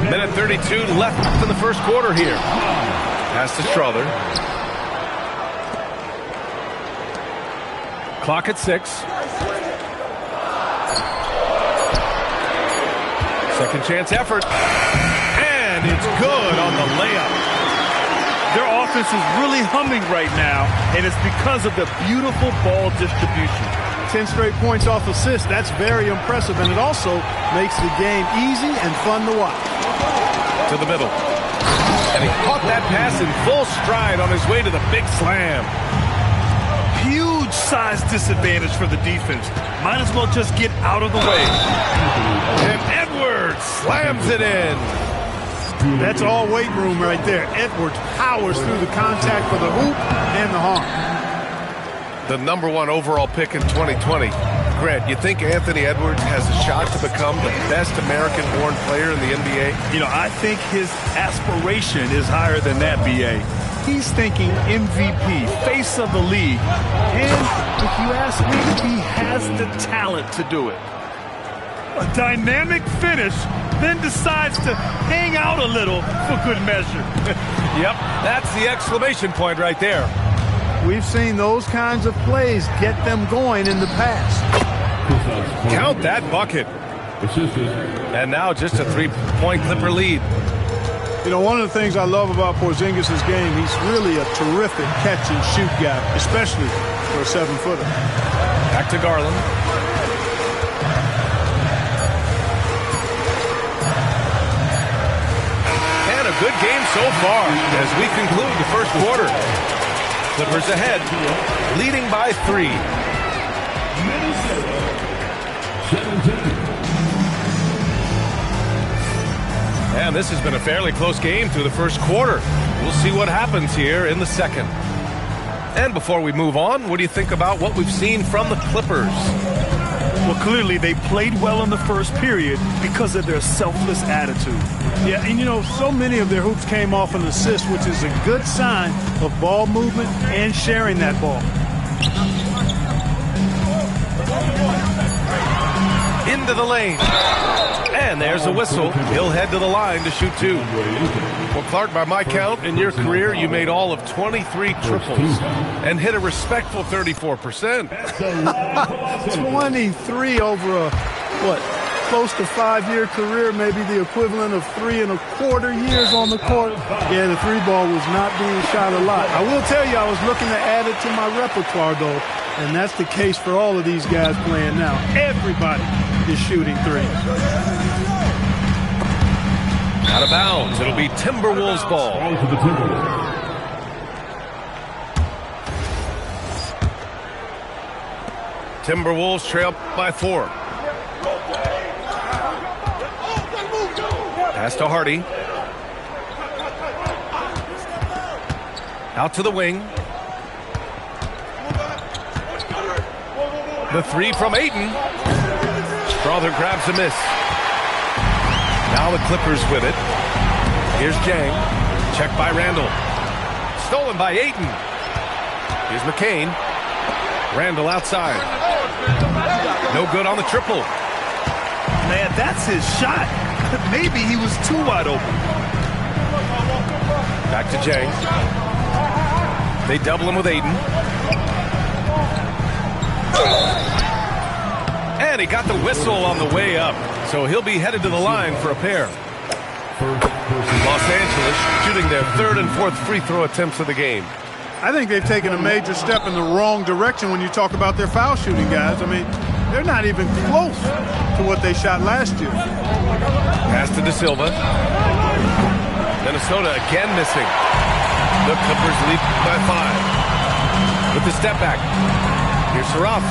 Minute 32 left in the first quarter here. Pass to Strother. Clock at 6. Second chance effort. And it's good on the layup. Their offense is really humming right now, and it's because of the beautiful ball distribution. 10 straight points off assists. That's very impressive, and it also makes the game easy and fun to watch. To the middle. And he caught that pass in full stride on his way to the big slam. Huge size disadvantage for the defense. Might as well just get out of the way. And Edwards slams it in. That's all weight room right there. Edwards powers through the contact for the hoop and the harm. The #1 overall pick in 2020. Grant, you think Anthony Edwards has a shot to become the best American-born player in the NBA? You know, I think his aspiration is higher than that, B.A. He's thinking MVP, face of the league. And if you ask me, he has the talent to do it. A dynamic finish, then decides to hang out a little for good measure. Yep, that's the exclamation point right there. We've seen those kinds of plays get them going in the past. Count that bucket. And now just a 3-point Clipper lead. You know, one of the things I love about Porzingis' game, he's really a terrific catch-and-shoot guy, especially for a 7-footer. Back to Garland. And a good game so far as we conclude the first quarter. Clippers ahead, leading by 3. And this has been a fairly close game through the first quarter. We'll see what happens here in the second. And before we move on, what do you think about what we've seen from the Clippers? Well, clearly they played well in the first period because of their selfless attitude. Yeah, and you know, so many of their hoops came off an assist, which is a good sign of ball movement and sharing that ball. Into the lane. And there's a whistle. He'll head to the line to shoot 2. Well, Clark, by my count, in your career, you made all of 23 triples and hit a respectful 34%. 23 over a, close to 5-year career, maybe the equivalent of 3 1/4 years on the court. Yeah, the 3-ball was not being shot a lot. I will tell you, I was looking to add it to my repertoire, though, and that's the case for all of these guys playing now. Everybody is shooting 3. Out of bounds. It'll be Timberwolves ball. Timberwolves trail by 4. Pass to Hardy. Out to the wing. The 3 from Ayton. Strother grabs a miss. Now the Clippers with it. Here's Jang. Checked by Randall. Stolen by Ayton. Here's McCain. Randall outside. No good on the triple. Man, that's his shot. Maybe he was too wide open. Back to Jang. They double him with Ayton. And he got the whistle on the way up. So he'll be headed to the line for a pair. Los Angeles shooting their 3rd and 4th free throw attempts of the game. I think they've taken a major step in the wrong direction when you talk about their foul shooting, guys. I mean, They're not even close to what they shot last year. Pass to De Silva. Minnesota again missing. The Clippers lead by 5. With the step back. Here's Saraf.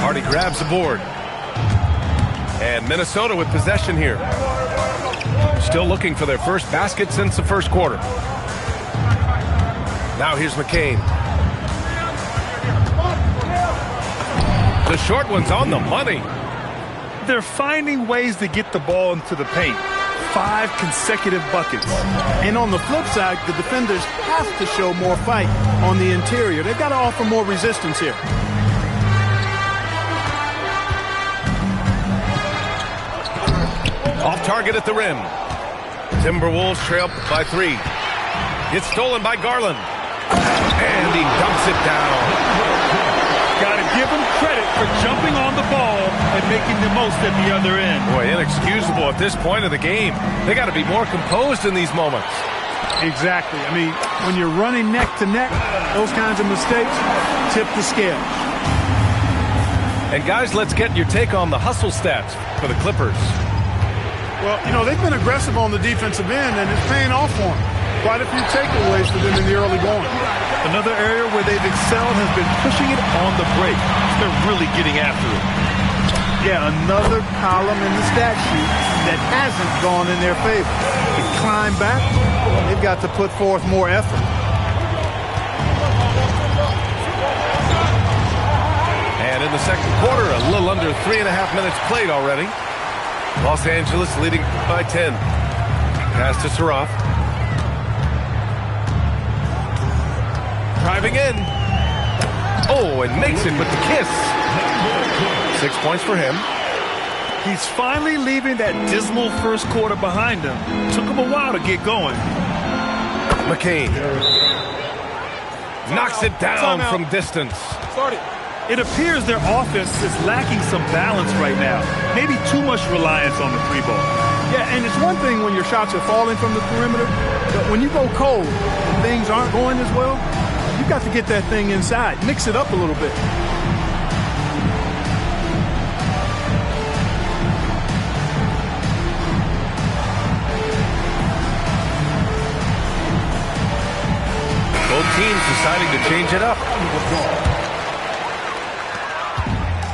Hardy grabs the board. And Minnesota with possession here. Still looking for their first basket since the first quarter. Now here's McCain. The short one's on the money. They're finding ways to get the ball into the paint. 5 consecutive buckets. And on the flip side, the defenders have to show more fight on the interior. They've got to offer more resistance here. Off target at the rim. Timberwolves trail by 3. It's stolen by Garland. And he dumps it down. Got to give him credit for jumping on the ball and making the most at the other end. Boy, inexcusable at this point of the game. They got to be more composed in these moments. Exactly. I mean, when you're running neck to neck, those kinds of mistakes tip the scale. And guys, let's get your take on the hustle stats for the Clippers. Well, you know, they've been aggressive on the defensive end, and it's paying off for them. Quite a few takeaways for them in the early going. Another area where they've excelled has been pushing it on the break. They're really getting after it. Yeah, another column in the stat sheet that hasn't gone in their favor. To climb back, they've got to put forth more effort. And in the second quarter, a little under 3.5 minutes played already. Los Angeles leading by 10. Pass to Saraf. Driving in. Oh, and makes it with the kiss. 6 points for him. He's finally leaving that dismal first quarter behind him. Took him a while to get going. McCain knocks it down from distance. It appears their offense is lacking some balance right now. Maybe too much reliance on the 3-ball. Yeah, and it's one thing when your shots are falling from the perimeter, but when you go cold and things aren't going as well, you've got to get that thing inside. Mix it up a little bit. Both teams deciding to change it up.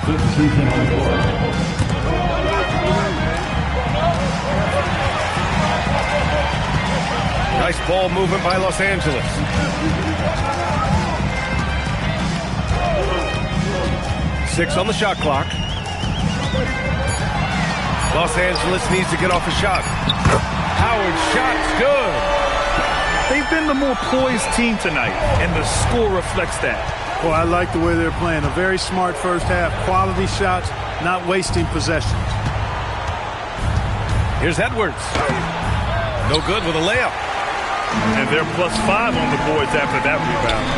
15 on board. Nice ball movement by Los Angeles. Six on the shot clock. Los Angeles needs to get off a shot. Howard's shot's good. They've been the more poised team tonight, and the score reflects that. Well, I like the way they're playing. A very smart first half. Quality shots, not wasting possessions. Here's Edwards. No good with a layup. And they're +5 on the boards after that rebound.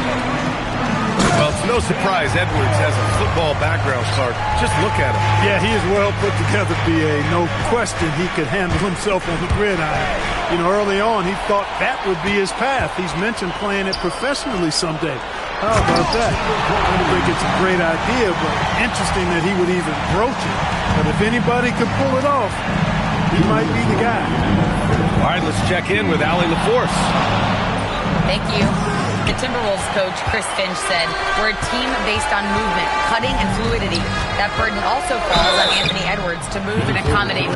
Well, it's no surprise Edwards has a football background, Clark. Just look at him. Yeah, he is well put together, B.A. No question he could handle himself on the gridiron. You know, early on, he thought that would be his path. He's mentioned playing it professionally someday. How about that? I don't think it's a great idea, but interesting that he would even broach it. But if anybody could pull it off, he might be the guy. All right, let's check in with Allie LaForce. Thank you. The Timberwolves coach, Chris Finch, said, "We're a team based on movement, cutting, and fluidity. That burden also falls on Anthony Edwards to move and accommodate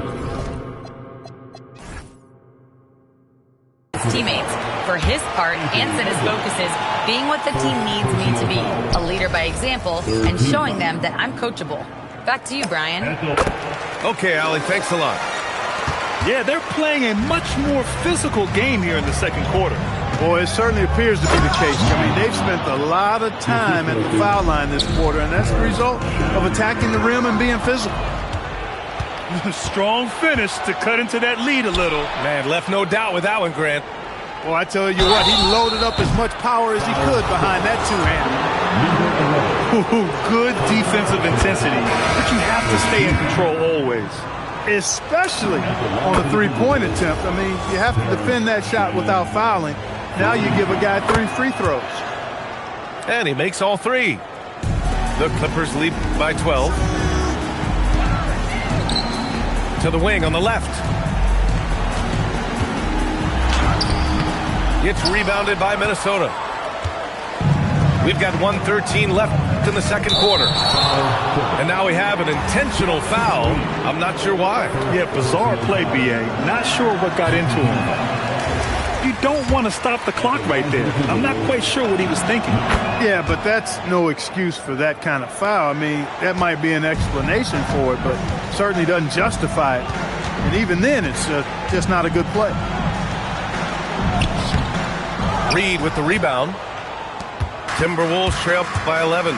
his teammates. For his part, Ant said his focus is being what the team needs me to be, a leader by example, and showing them that I'm coachable." Back to you, Brian. Okay, Allie, thanks a lot. Yeah, they're playing a much more physical game here in the second quarter. Boy, it certainly appears to be the case. I mean, they've spent a lot of time at the foul line this quarter, and that's the result of attacking the rim and being physical. Strong finish to cut into that lead a little. Man, left no doubt with that one, Grant. Well, I tell you what, he loaded up as much power as he could behind that two-hander. Good defensive intensity, but you have to stay in control always. Especially on a three-point attempt. I mean, you have to defend that shot without fouling. Now you give a guy 3 free throws. And he makes all 3. The Clippers lead by 12. To the wing on the left. It's rebounded by Minnesota. We've got 1:13 left in the second quarter. And now we have an intentional foul. I'm not sure why. Yeah, bizarre play, B.A. Not sure what got into him. You don't want to stop the clock right there. I'm not quite sure what he was thinking. Yeah, but that's no excuse for that kind of foul. I mean, that might be an explanation for it, but certainly doesn't justify it. And even then, it's just not a good play. Reed with the rebound. Timberwolves trail by 11.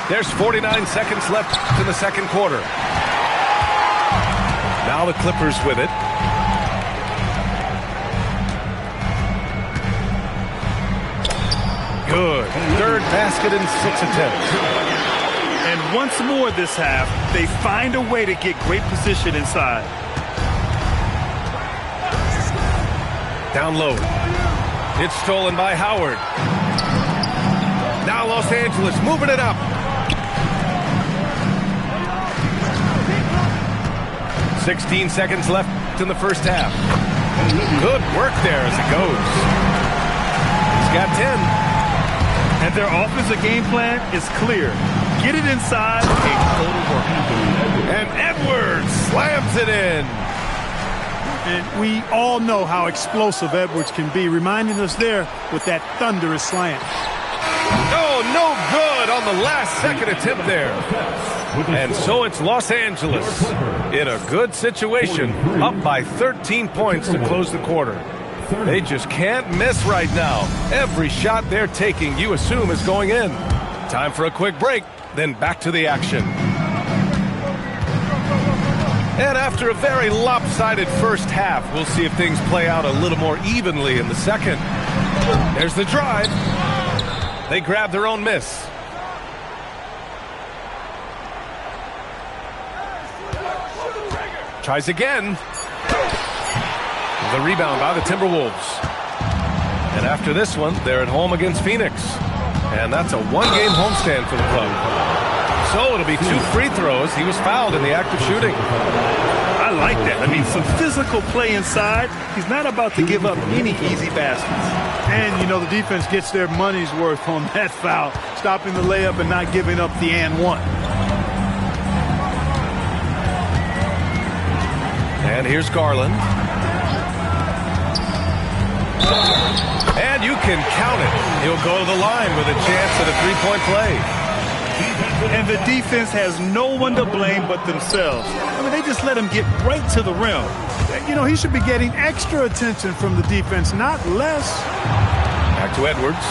There's 49 seconds left in the second quarter. Now the Clippers with it. Good. Third basket in 6 attempts. And once more this half, they find a way to get great position inside. Down low. It's stolen by Howard. Now Los Angeles moving it up. .16 seconds left in the first half. Good work there as it goes. He's got 10. And their offensive game plan is clear. Get it inside, a total work. And Edwards slams it in. And we all know how explosive Edwards can be, reminding us there with that thunderous slam. Oh, no good on the last second attempt there. And so it's Los Angeles in a good situation, up by 13 points to close the quarter. They just can't miss right now. Every shot they're taking, you assume, is going in. Time for a quick break, then back to the action. And after a very lopsided first half, we'll see if things play out a little more evenly in the second. There's the drive. They grab their own miss. Tries again. The rebound by the Timberwolves. And after this one, they're at home against Phoenix. And that's a one-game homestand for the club. So it'll be 2 free throws. He was fouled in the act of shooting. I like that. I mean, some physical play inside. He's not about to give up any easy baskets. And, you know, the defense gets their money's worth on that foul, stopping the layup and not giving up the and one. And here's Garland. And you can count it. He'll go to the line with a chance at a three-point play. And the defense has no one to blame but themselves. I mean, they just let him get right to the rim. You know, he should be getting extra attention from the defense, not less. Back to Edwards.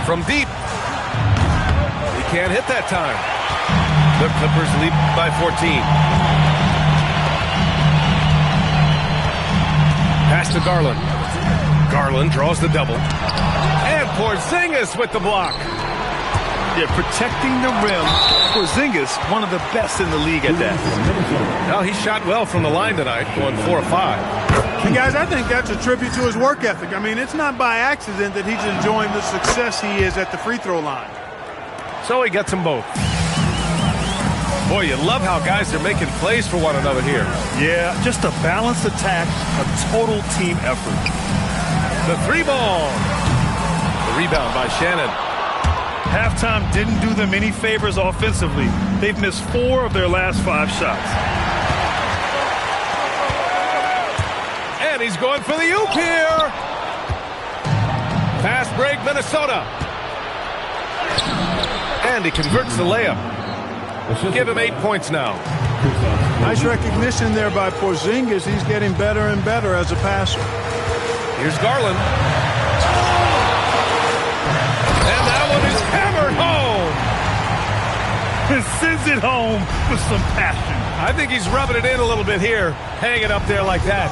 From deep. He can't hit that time. The Clippers lead by 14. Pass to Garland. Garland draws the double. And Porzingis with the block. Yeah, protecting the rim. Porzingis, one of the best in the league at that. Now he shot well from the line tonight, going 4 of 5. And guys, I think that's a tribute to his work ethic. I mean, it's not by accident that he's enjoying the success he is at the free throw line. So he gets them both. Boy, you love how guys are making plays for one another here. Yeah, just a balanced attack, a total team effort. The 3-ball. The rebound by Shannon. Halftime didn't do them any favors offensively. They've missed 4 of their last 5 shots. And he's going for the oop here. Fast break, Minnesota. And he converts the layup. Give him 8 points now. Nice recognition there by Porzingis. He's getting better and better as a passer. Here's Garland. And that one is hammered home. And sends it home with some passion. I think he's rubbing it in a little bit here. Hanging up there like that.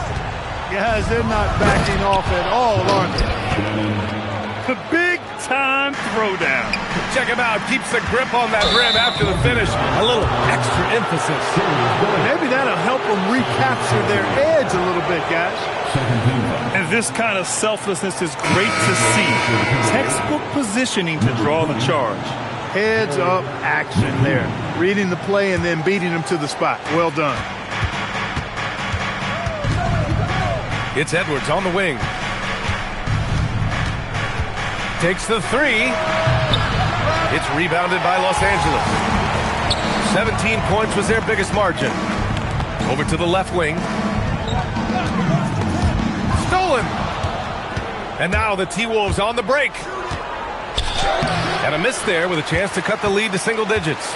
Guys, they're not backing off at all, are they? The big time throwdown. check him out. Keeps the grip on that rim after the finish. A little extra emphasis. Maybe that'll help them recapture their edge a little bit, guys. And this kind of selflessness is great to see. Textbook positioning to draw the charge. Heads up action there. Reading the play and then beating them to the spot. Well done. It's Edwards on the wing. Takes the three. It's rebounded by Los Angeles. 17 points was their biggest margin. Over to the left wing. Stolen. And now the T-Wolves on the break. And a miss there with a chance to cut the lead to single digits.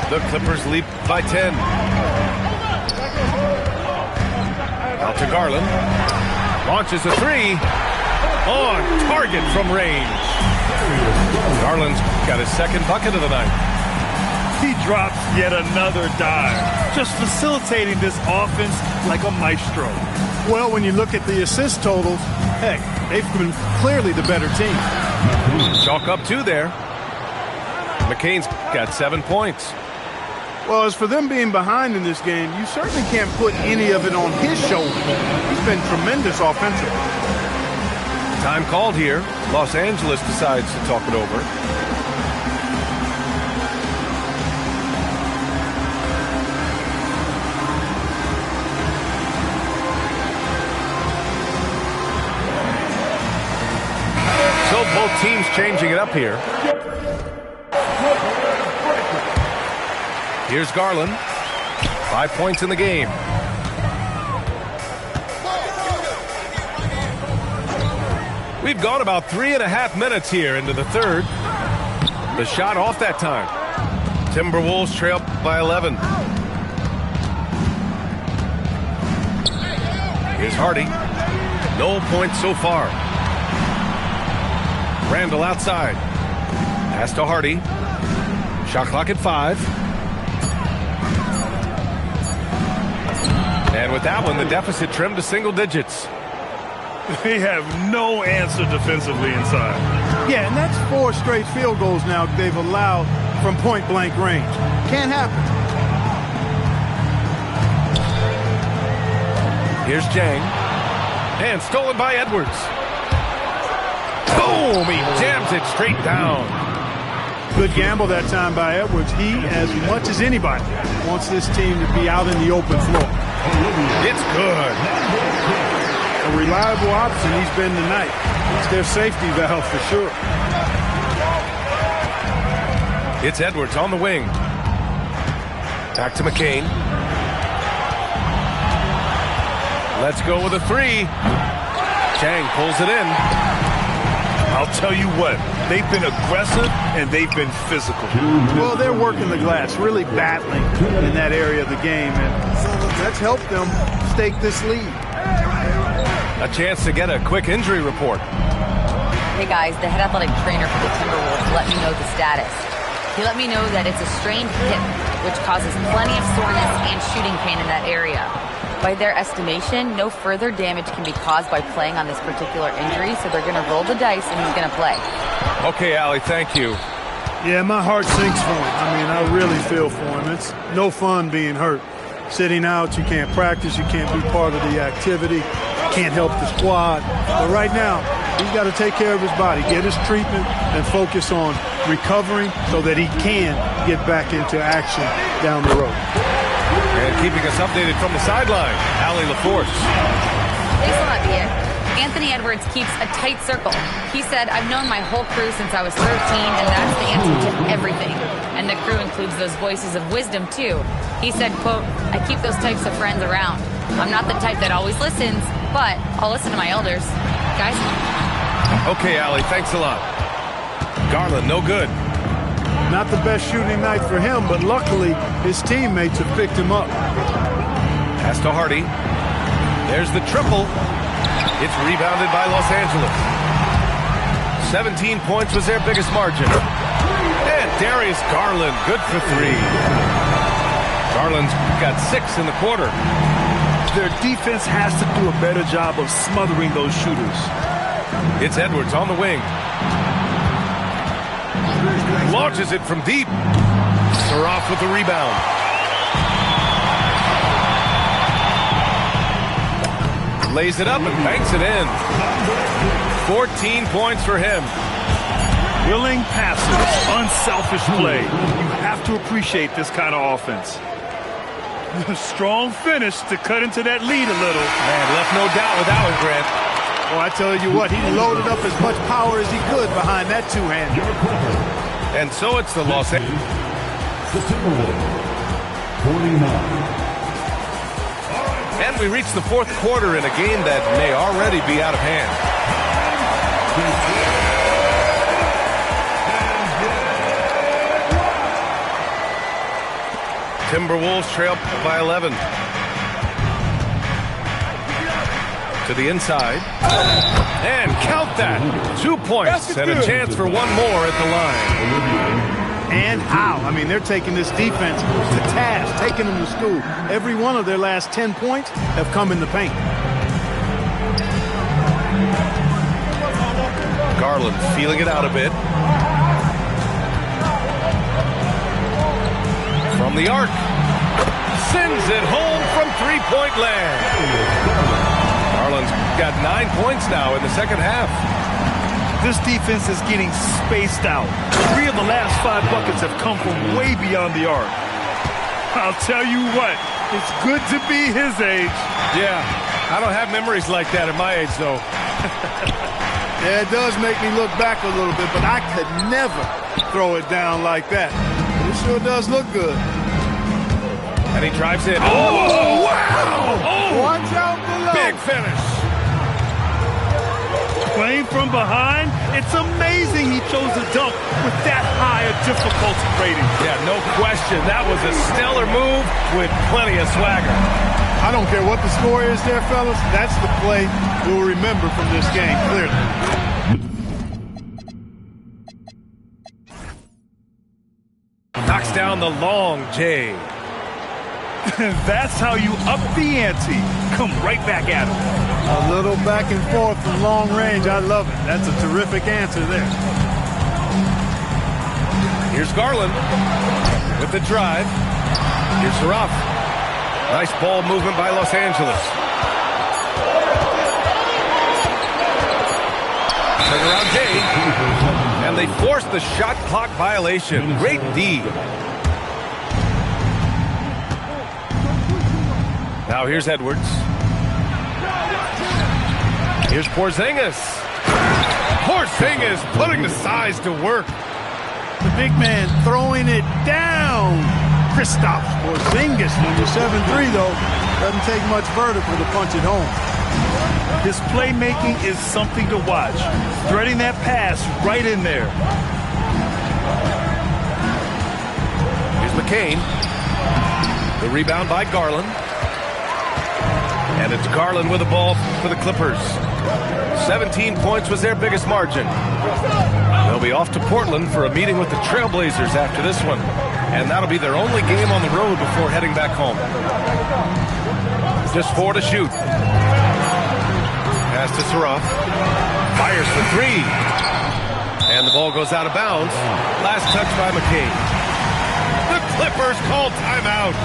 The Clippers lead by 10. Out to Garland. Launches a three. On target from range. Garland's got his second bucket of the night. He drops yet another dive, just facilitating this offense like a maestro. Well, when you look at the assist totals, heck, they've been clearly the better team. Chalk up two there. McCain's got 7 points. Well, as for them being behind in this game, you certainly can't put any of it on his shoulders. He's been tremendous offensively. Time called here. Los Angeles decides to talk it over. So both teams changing it up here. Here's Garland. 5 points in the game. We've gone about 3.5 minutes here into the third. The shot off that time. Timberwolves trail by 11. Here's Hardy. No points so far. Randall outside. Pass to Hardy. Shot clock at 5. And with that one, the deficit trimmed to single digits. They have no answer defensively inside. Yeah, and that's 4 straight field goals now they've allowed from point-blank range. Can't happen. Here's Jang. And stolen by Edwards. Boom! He jams it straight down. Good gamble that time by Edwards. He, as much as anybody, wants this team to be out in the open floor. It's good. A reliable option he's been tonight. It's their safety valve for sure. It's Edwards on the wing. Back to McCain. Let's go with a three. Chang pulls it in. I'll tell you what, they've been aggressive and they've been physical. Well, they're working the glass, really battling in that area of the game, and that's helped them stake this lead. A chance to get a quick injury report. Hey guys, the head athletic trainer for the Timberwolves let me know the status. He let me know that it's a strained hip, which causes plenty of soreness and shooting pain in that area. By their estimation, no further damage can be caused by playing on this particular injury, so they're going to roll the dice and he's going to play. Okay, Allie, thank you. Yeah, my heart sinks for him. I mean, I really feel for him. It's no fun being hurt. Sitting out, you can't practice, you can't be part of the activity, can't help the squad. But right now, he's got to take care of his body, get his treatment, and focus on recovering so that he can get back into action down the road. And keeping us updated from the sideline, Allie LaForce. Thanks a lot, Ian. Anthony Edwards keeps a tight circle. He said, I've known my whole crew since I was 13, and that's the answer to everything. And the crew includes those voices of wisdom, too. He said, quote, I keep those types of friends around. I'm not the type that always listens, but I'll listen to my elders. Guys? Okay, Allie, thanks a lot. Garland, no good. Not the best shooting night for him, but luckily his teammates have picked him up. Pass to Hardy. There's the triple. It's rebounded by Los Angeles. 17 points was their biggest margin. And Darius Garland, good for three. Garland's got 6 in the quarter. Their defense has to do a better job of smothering those shooters. It's Edwards on the wing. Launches it from deep. They're off with the rebound. Lays it up and banks it in. 14 points for him. Willing passes, unselfish play. You have to appreciate this kind of offense. Strong finish to cut into that lead a little. Man, left no doubt with that one, Grant. Well, I tell you what, he loaded up as much power as he could behind that two-hand. And so it's the Los Angeles. The Timberwolves, 49. And we reach the fourth quarter in a game that may already be out of hand. Timberwolves trail by 11. To the inside. And count that. 2 points and a chance for one more at the line. And how? I mean, they're taking this defense to task, taking them to school. Every one of their last 10 points have come in the paint. Garland feeling it out a bit. From the arc. Sends it home from three-point land. Garland's got 9 points now in the second half. This defense is getting spaced out. 3 of the last 5 buckets have come from way beyond the arc. I'll tell you what, it's good to be his age. Yeah, I don't have memories like that at my age, though. Yeah, it does make me look back a little bit, but I could never throw it down like that. It sure does look good. And he drives in. Oh, wow! Oh, watch out below. Big finish. Playing from behind, it's amazing he chose to dunk with that high a difficulty rating. Yeah, no question. That was a stellar move with plenty of swagger. I don't care what the score is there, fellas. That's the play we'll remember from this game, clearly. Knocks down the long J. That's how you up the ante. Come right back at him. A little back and forth from long range. I love it. That's a terrific answer there. Here's Garland with the drive. Here's Ruff. Nice ball movement by Los Angeles. Turnaround J. And they force the shot clock violation. Great D. Now here's Edwards. Here's Porzingis. Porzingis putting the size to work. The big man throwing it down. Kristaps Porzingis, number 7'3", though. Doesn't take much vertical to punch it home. His playmaking is something to watch. Threading that pass right in there. Here's McCain. The rebound by Garland. And it's Garland with the ball for the Clippers. 17 points was their biggest margin. They'll be off to Portland for a meeting with the Trailblazers after this one. And that'll be their only game on the road before heading back home. Just 4 to shoot. Pass to Saraf. Fires for 3. And the ball goes out of bounds. Last touch by McCain. The Clippers call timeout.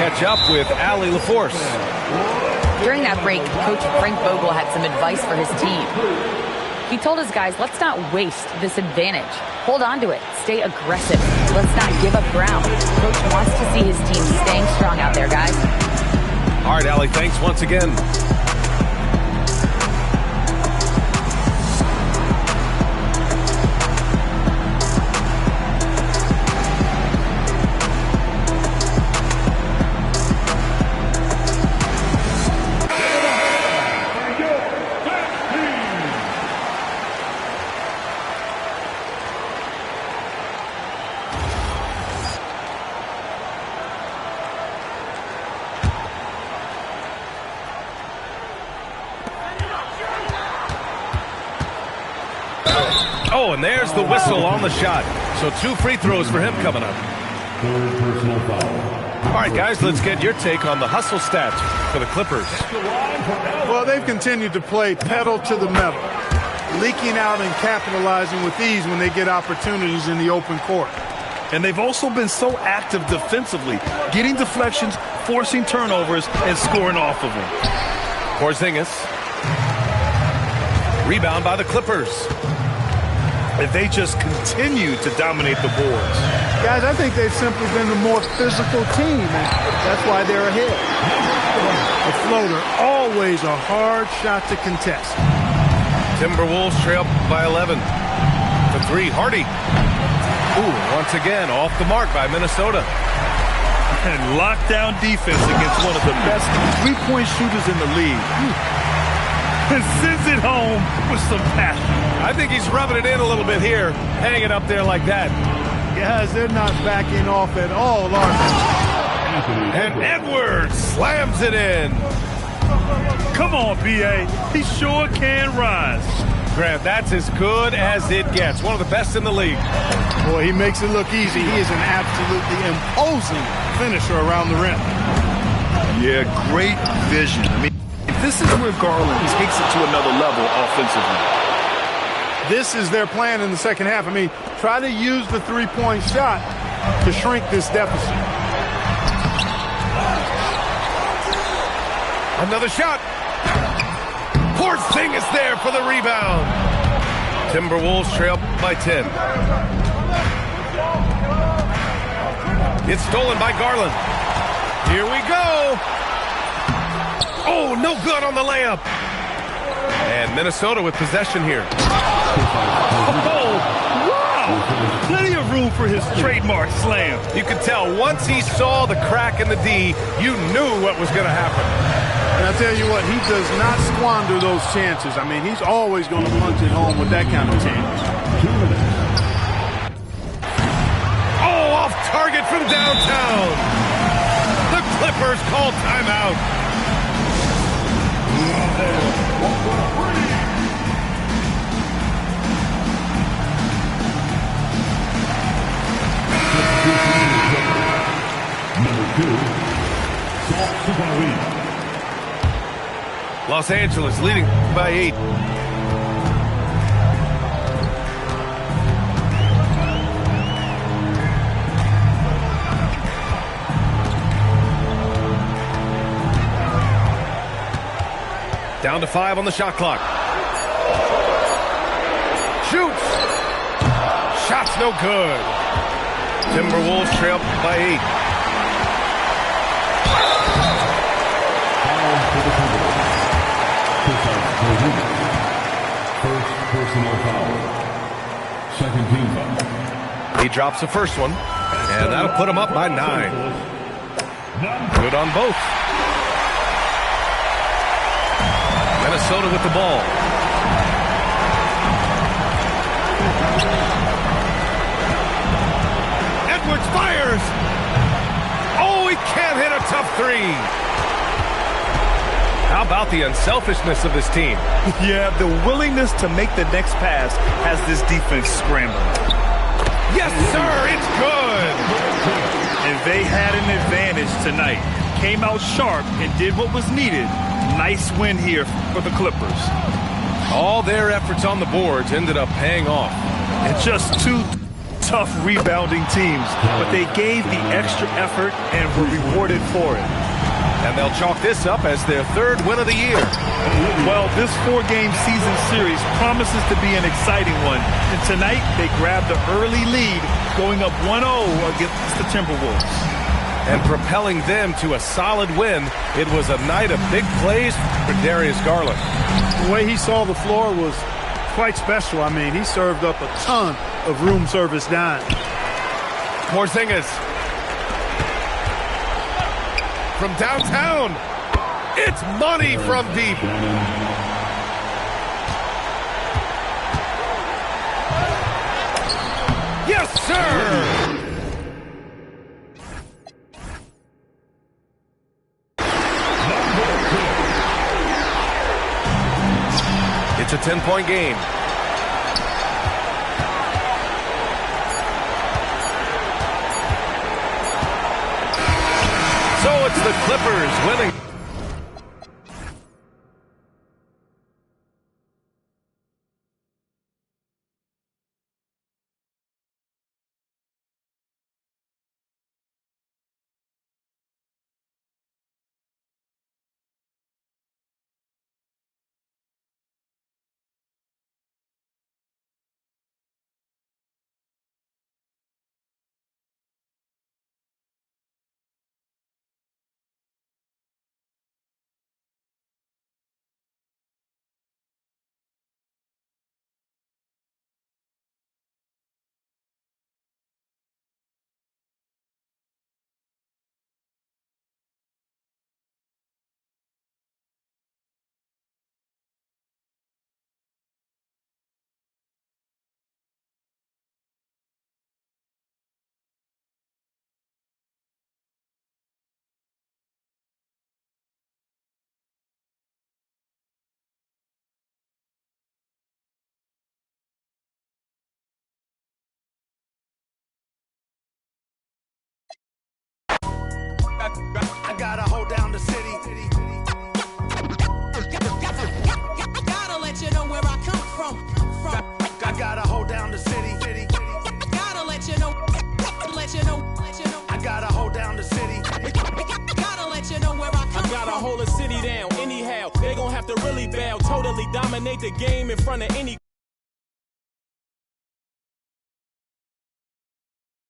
catch up with Allie LaForce. During that break, Coach Frank Vogel had some advice for his team. He told his guys, let's not waste this advantage. Hold on to it. Stay aggressive. Let's not give up ground. Coach wants to see his team staying strong out there, guys. All right, Allie, thanks once again. Oh, and there's the whistle on the shot. So 2 free throws for him coming up. Third personal foul. All right, guys, let's get your take on the hustle stats for the Clippers. Well, they've continued to play pedal to the metal, leaking out and capitalizing with ease when they get opportunities in the open court. And they've also been so active defensively, getting deflections, forcing turnovers, and scoring off of them. Porzingis. Rebound by the Clippers. And they just continue to dominate the boards. Guys, I think they've simply been the more physical team, and that's why they're ahead. The floater, always a hard shot to contest. Timberwolves trail by 11. For 3, Hardy. Ooh, once again, off the mark by Minnesota. And lockdown defense against one of the best three-point shooters in the league. And sends it home with some passion. I think he's rubbing it in a little bit here, hanging up there like that. Guys, they're not backing off at all, are they? And Edwards slams it in. Come on, B.A. He sure can rise. Grant, that's as good as it gets. One of the best in the league. Boy, he makes it look easy. He is an absolutely imposing finisher around the rim. Yeah, great vision. I mean, this is where Garland takes it to another level offensively. This is their plan in the second half. I mean, try to use the three-point shot to shrink this deficit. Another shot. Porzingis there for the rebound. Timberwolves trail by 10. It's stolen by Garland. Here we go. Oh, no good on the layup. And Minnesota with possession here. Oh, wow. Plenty of room for his trademark slam. You could tell once he saw the crack in the D, you knew what was going to happen. And I tell you what, he does not squander those chances. I mean, he's always going to punch it home with that kind of chance. 2 minutes. Oh, off target from downtown. The Clippers call timeout. Number 2, Los Angeles leading by 8. Down to 5 on the shot clock. Shoots. Shot's no good. Timberwolves trail by 8. First personal foul. Second team foul. He drops the first one, and that'll put him up by 9. Good on both. Minnesota with the ball. Edwards fires. Oh, he can't hit a tough 3. How about the unselfishness of this team? Yeah, the willingness to make the next pass has this defense scrambling. Yes, sir, it's good. And they had an advantage tonight. Came out sharp and did what was needed. Nice win here for the Clippers. All their efforts on the boards ended up paying off. And just 2 tough rebounding teams, but they gave the extra effort and were rewarded for it. And they'll chalk this up as their third win of the year. Well, this 4-game season series promises to be an exciting one. And tonight, they grabbed the early lead, going up 1-0 against the Timberwolves. And propelling them to a solid win, it was a night of big plays for Darius Garland. The way he saw the floor was quite special. I mean, he served up a ton of room service dimes. Porzingis. From downtown, it's money from deep. Yes, sir! It's a 10-point game. So it's the Clippers winning. I gotta hold down the city. Gotta let you know where I come from. I gotta hold down the city. Gotta let you know. I gotta hold down the city. Gotta let you know where I come from. I gotta hold a city down anyhow. They gon' have to really bow, totally dominate the game in front of any